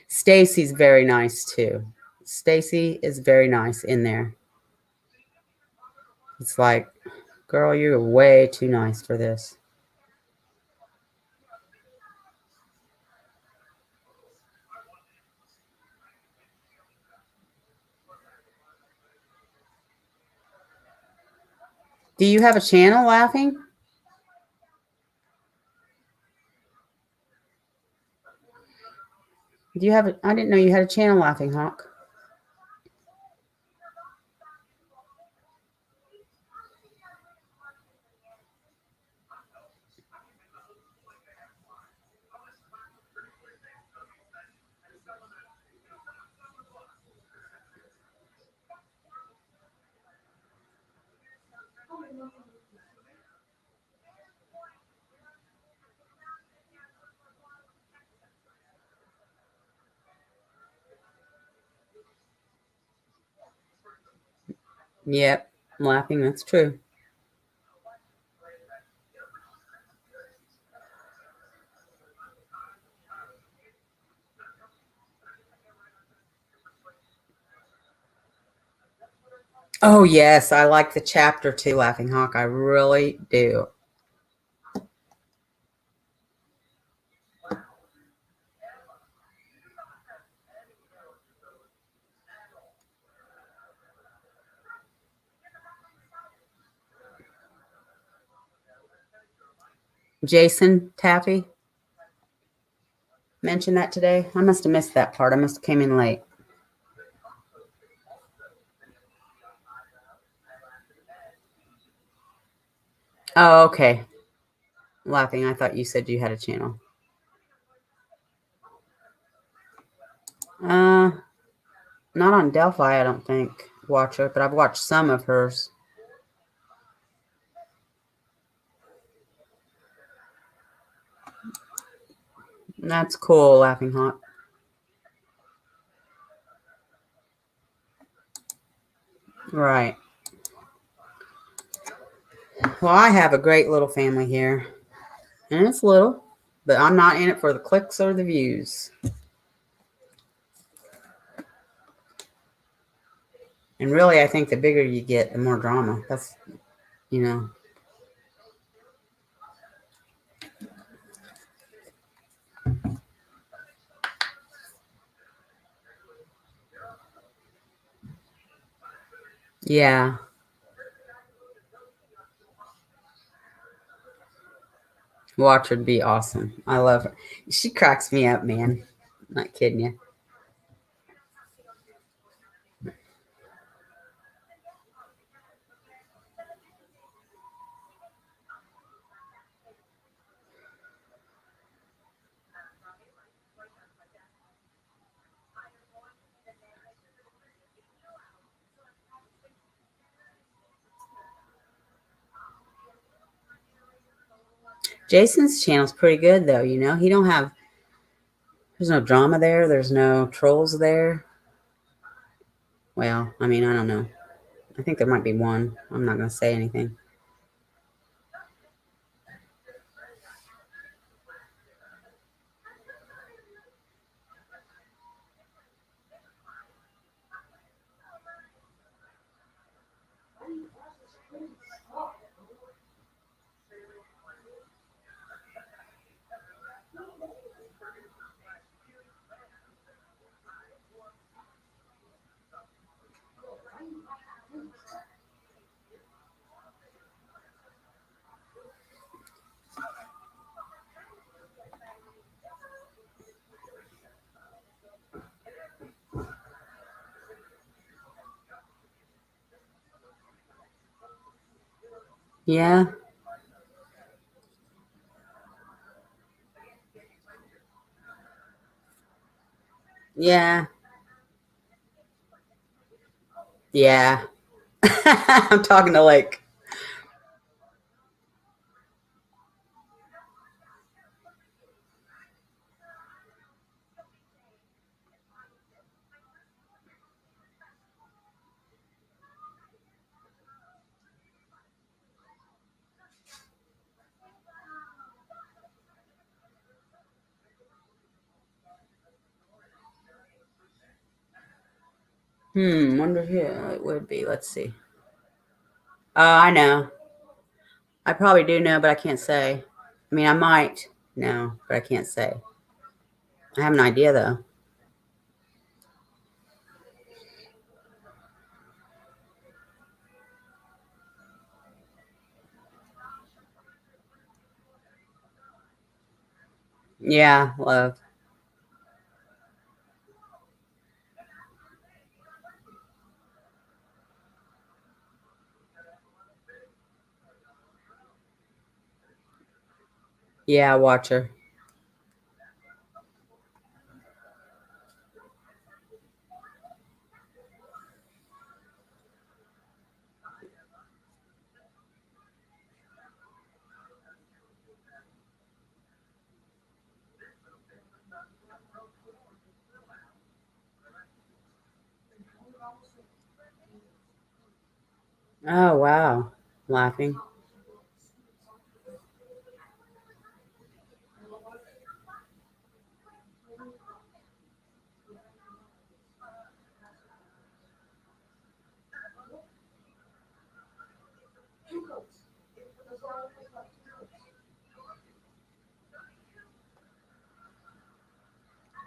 Stacy's very nice too. Stacy is very nice in there. It's like, girl, you're way too nice for this. Do you have a channel, Laughing? Do you have a, I didn't know you had a channel, Laughing Hawk. Yep, I'm laughing. That's true. Oh, yes. I like the chapter too, Laughing Hawk. I really do. Jason Taffy mentioned that today. I must have missed that part. I must have came in late. Oh, okay. Laughing. I thought you said you had a channel. Uh, Not on Delphi, I don't think. Watch her, but I've watched some of hers. That's cool, Laughing Hawk. Right. Well, I have a great little family here. And it's little, but I'm not in it for the clicks or the views. And really, I think the bigger you get, the more drama. That's, you know. Yeah. Watch her be awesome. I love her. She cracks me up, man. Not kidding you. Jason's channel's pretty good, though. You know, he don't have. There's no drama there. There's no trolls there. Well, I mean, I don't know. I think there might be one. I'm not going to say anything. Yeah. Yeah. Yeah. I'm talking to like, wonder who it would be. Let's see. I know. I probably do know, but I can't say. I mean, I might know, but I can't say. I have an idea, though. Yeah, love. Yeah, watch her. Oh, wow. Laughing.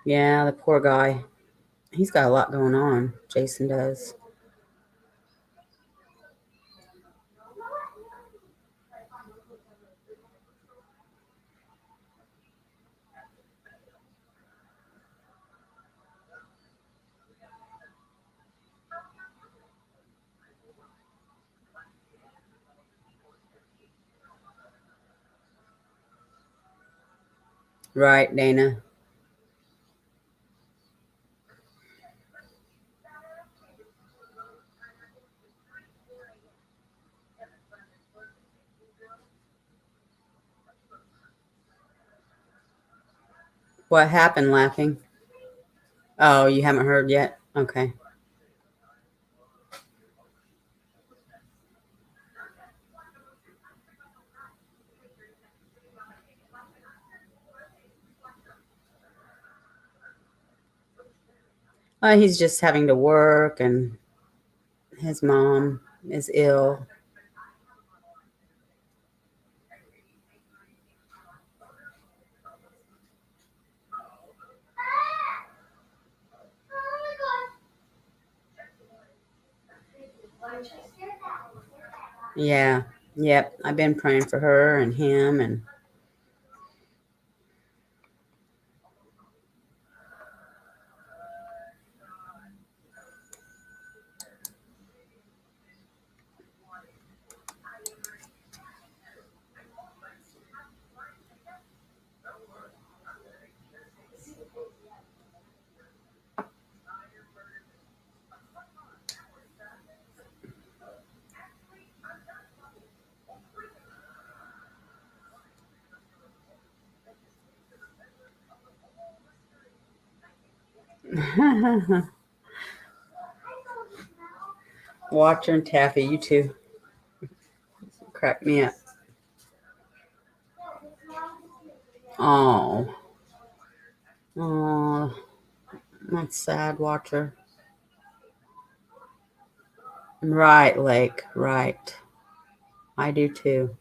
Yeah, the poor guy. He's got a lot going on. Jason does. Right, Dana. What happened laughing? Oh, you haven't heard yet? Okay. He's just having to work, and his mom is ill. Yeah. Yep. I've been praying for her and him, and Watcher and Taffy, you two crack me up. Oh, oh, that's sad, Watcher. Right, Lake. Right. I do too.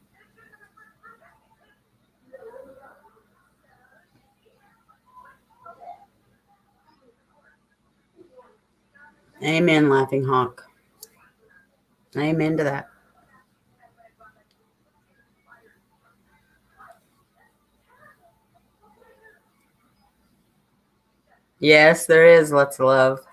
Amen, Laughing Hawk. Amen to that. Yes, there is lots of love.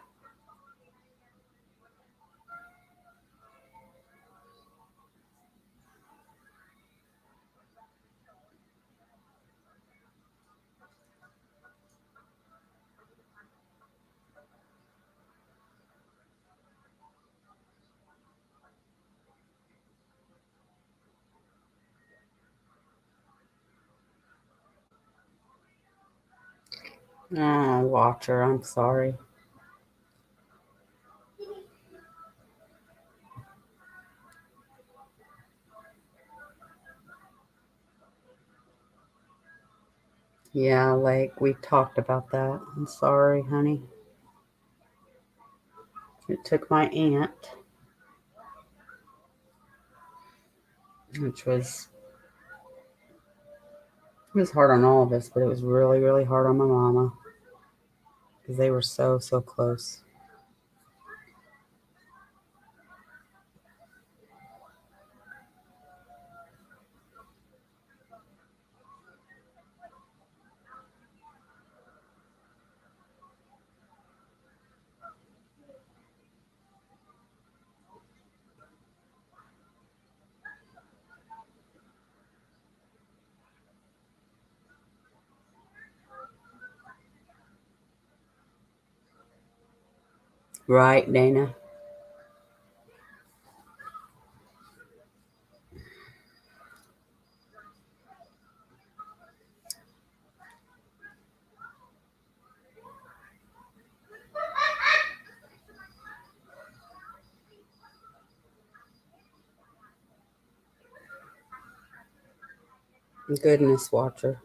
Oh, Watcher, I'm sorry. Yeah, like we talked about that. I'm sorry, honey. It took my aunt, which was it was hard on all of us, but it was really, really hard on my mama because they were so, so close. Right, Dana? Goodness, Watcher.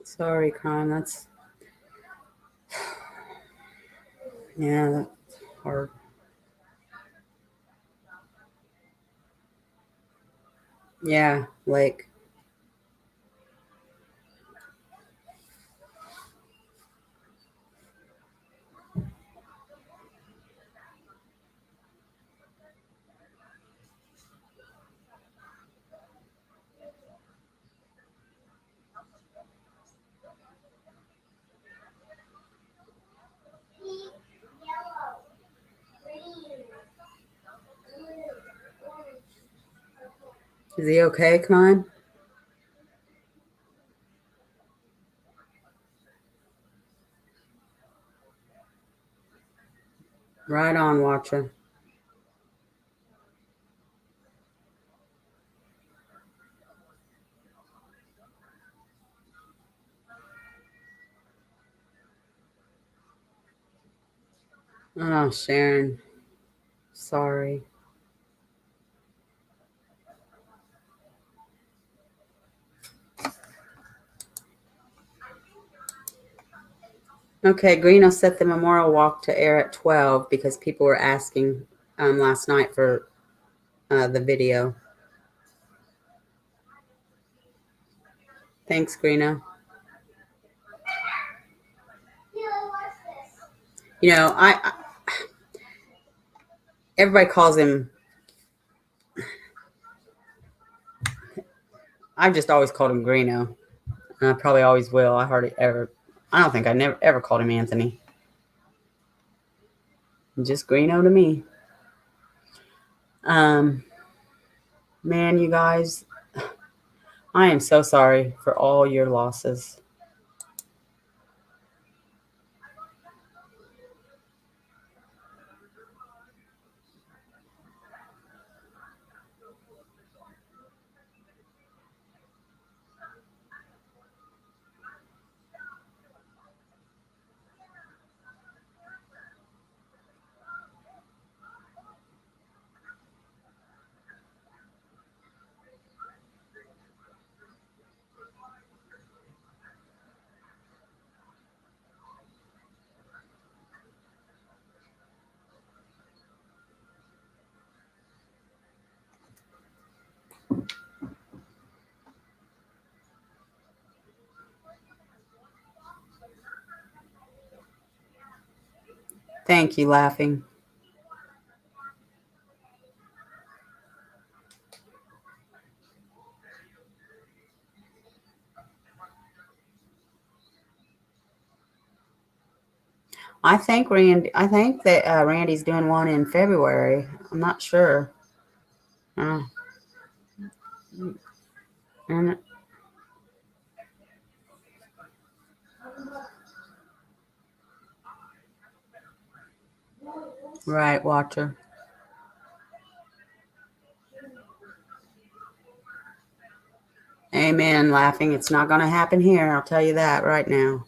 Sorry, Con. That's yeah, that's hard. Yeah, like, is he okay? Come on. Right on, Watcher. Oh, Sharon. Sorry. Okay, Greeno set the memorial walk to air at 12 because people were asking last night for the video. Thanks, Greeno. You know, everybody calls him. I've just always called him Greeno, and I probably always will. I hardly ever. I don't think I never ever called him Anthony. Just Greeno to me. Um, man, you guys, I am so sorry for all your losses. Thank you, laughing. I think Randy. I think that Randy's doing one in February. I'm not sure. Uh, and- right, Watcher. Amen, laughing. It's not going to happen here. I'll tell you that right now.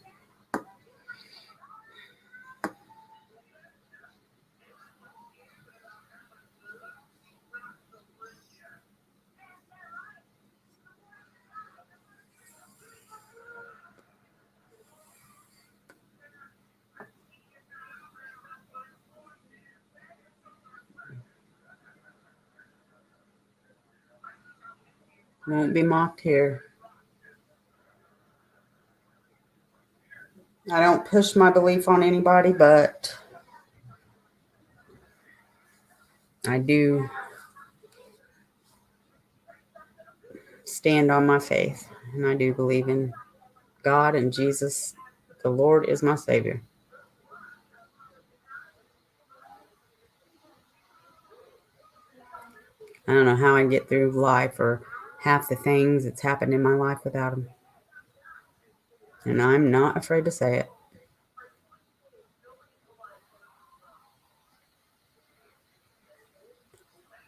Won't be mocked here. I don't push my belief on anybody, but I do stand on my faith, and I do believe in God and Jesus. The Lord is my Savior. I don't know how I get through life or half the things that's happened in my life without Him. And I'm not afraid to say it.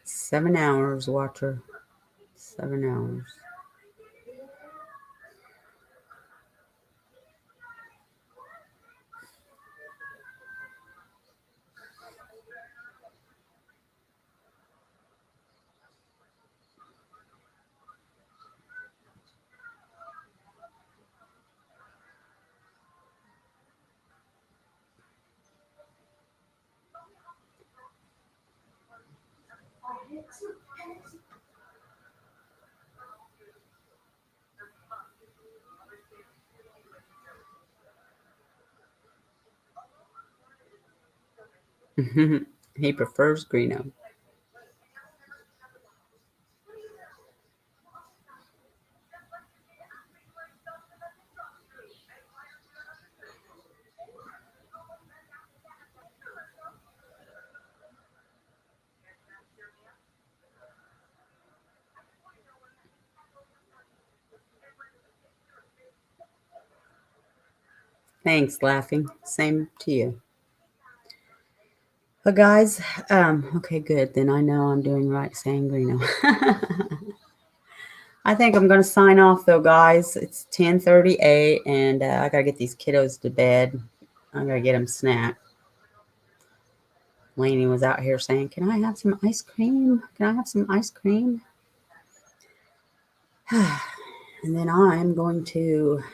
7 hours, Watcher. 7 hours. He prefers Greeno. Thanks, laughing. Same to you. But guys, okay, good. Then I know I'm doing right saying Greeno. I think I'm gonna sign off though, guys. It's 10:38, and I gotta get these kiddos to bed. I gotta get them snack. Lainey was out here saying, "Can I have some ice cream? Can I have some ice cream?" And then I'm going to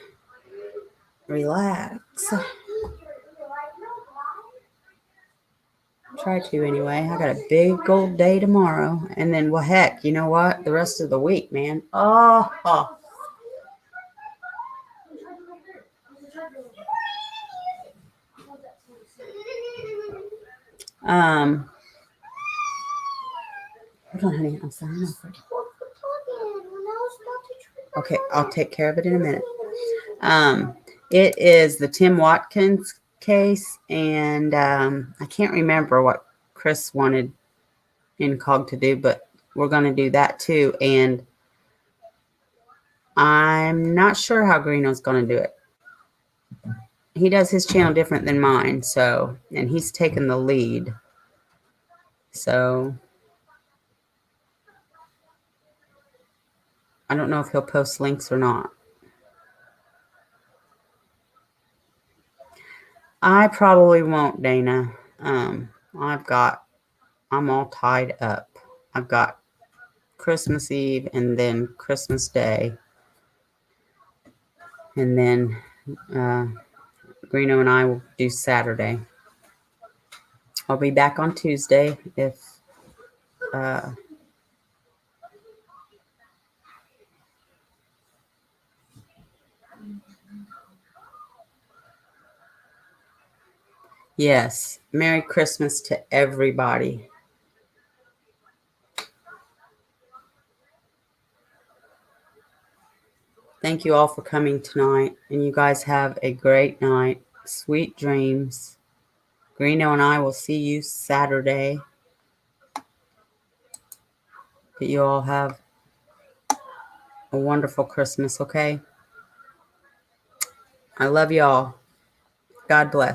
relax. Try to anyway. I got a big old day tomorrow, and then well, heck, you know what? The rest of the week, man. Oh. Um. Hold on, honey. I'm signing off. Okay, I'll take care of it in a minute. Um, it is the Tim Watkins case, and I can't remember what Chris wanted Incog to do, but we're going to do that too. And I'm not sure how Greeno's going to do it. He does his channel different than mine, so, and he's taken the lead. So I don't know if he'll post links or not. I probably won't, Dana. I'm all tied up. I've got Christmas Eve and then Christmas Day. And then Greeno and I will do Saturday. I'll be back on Tuesday if yes. Merry Christmas to everybody. Thank you all for coming tonight, and you guys have a great night. Sweet dreams. Greeno and I will see you Saturday. But you all have a wonderful Christmas, okay? I love y'all. God bless.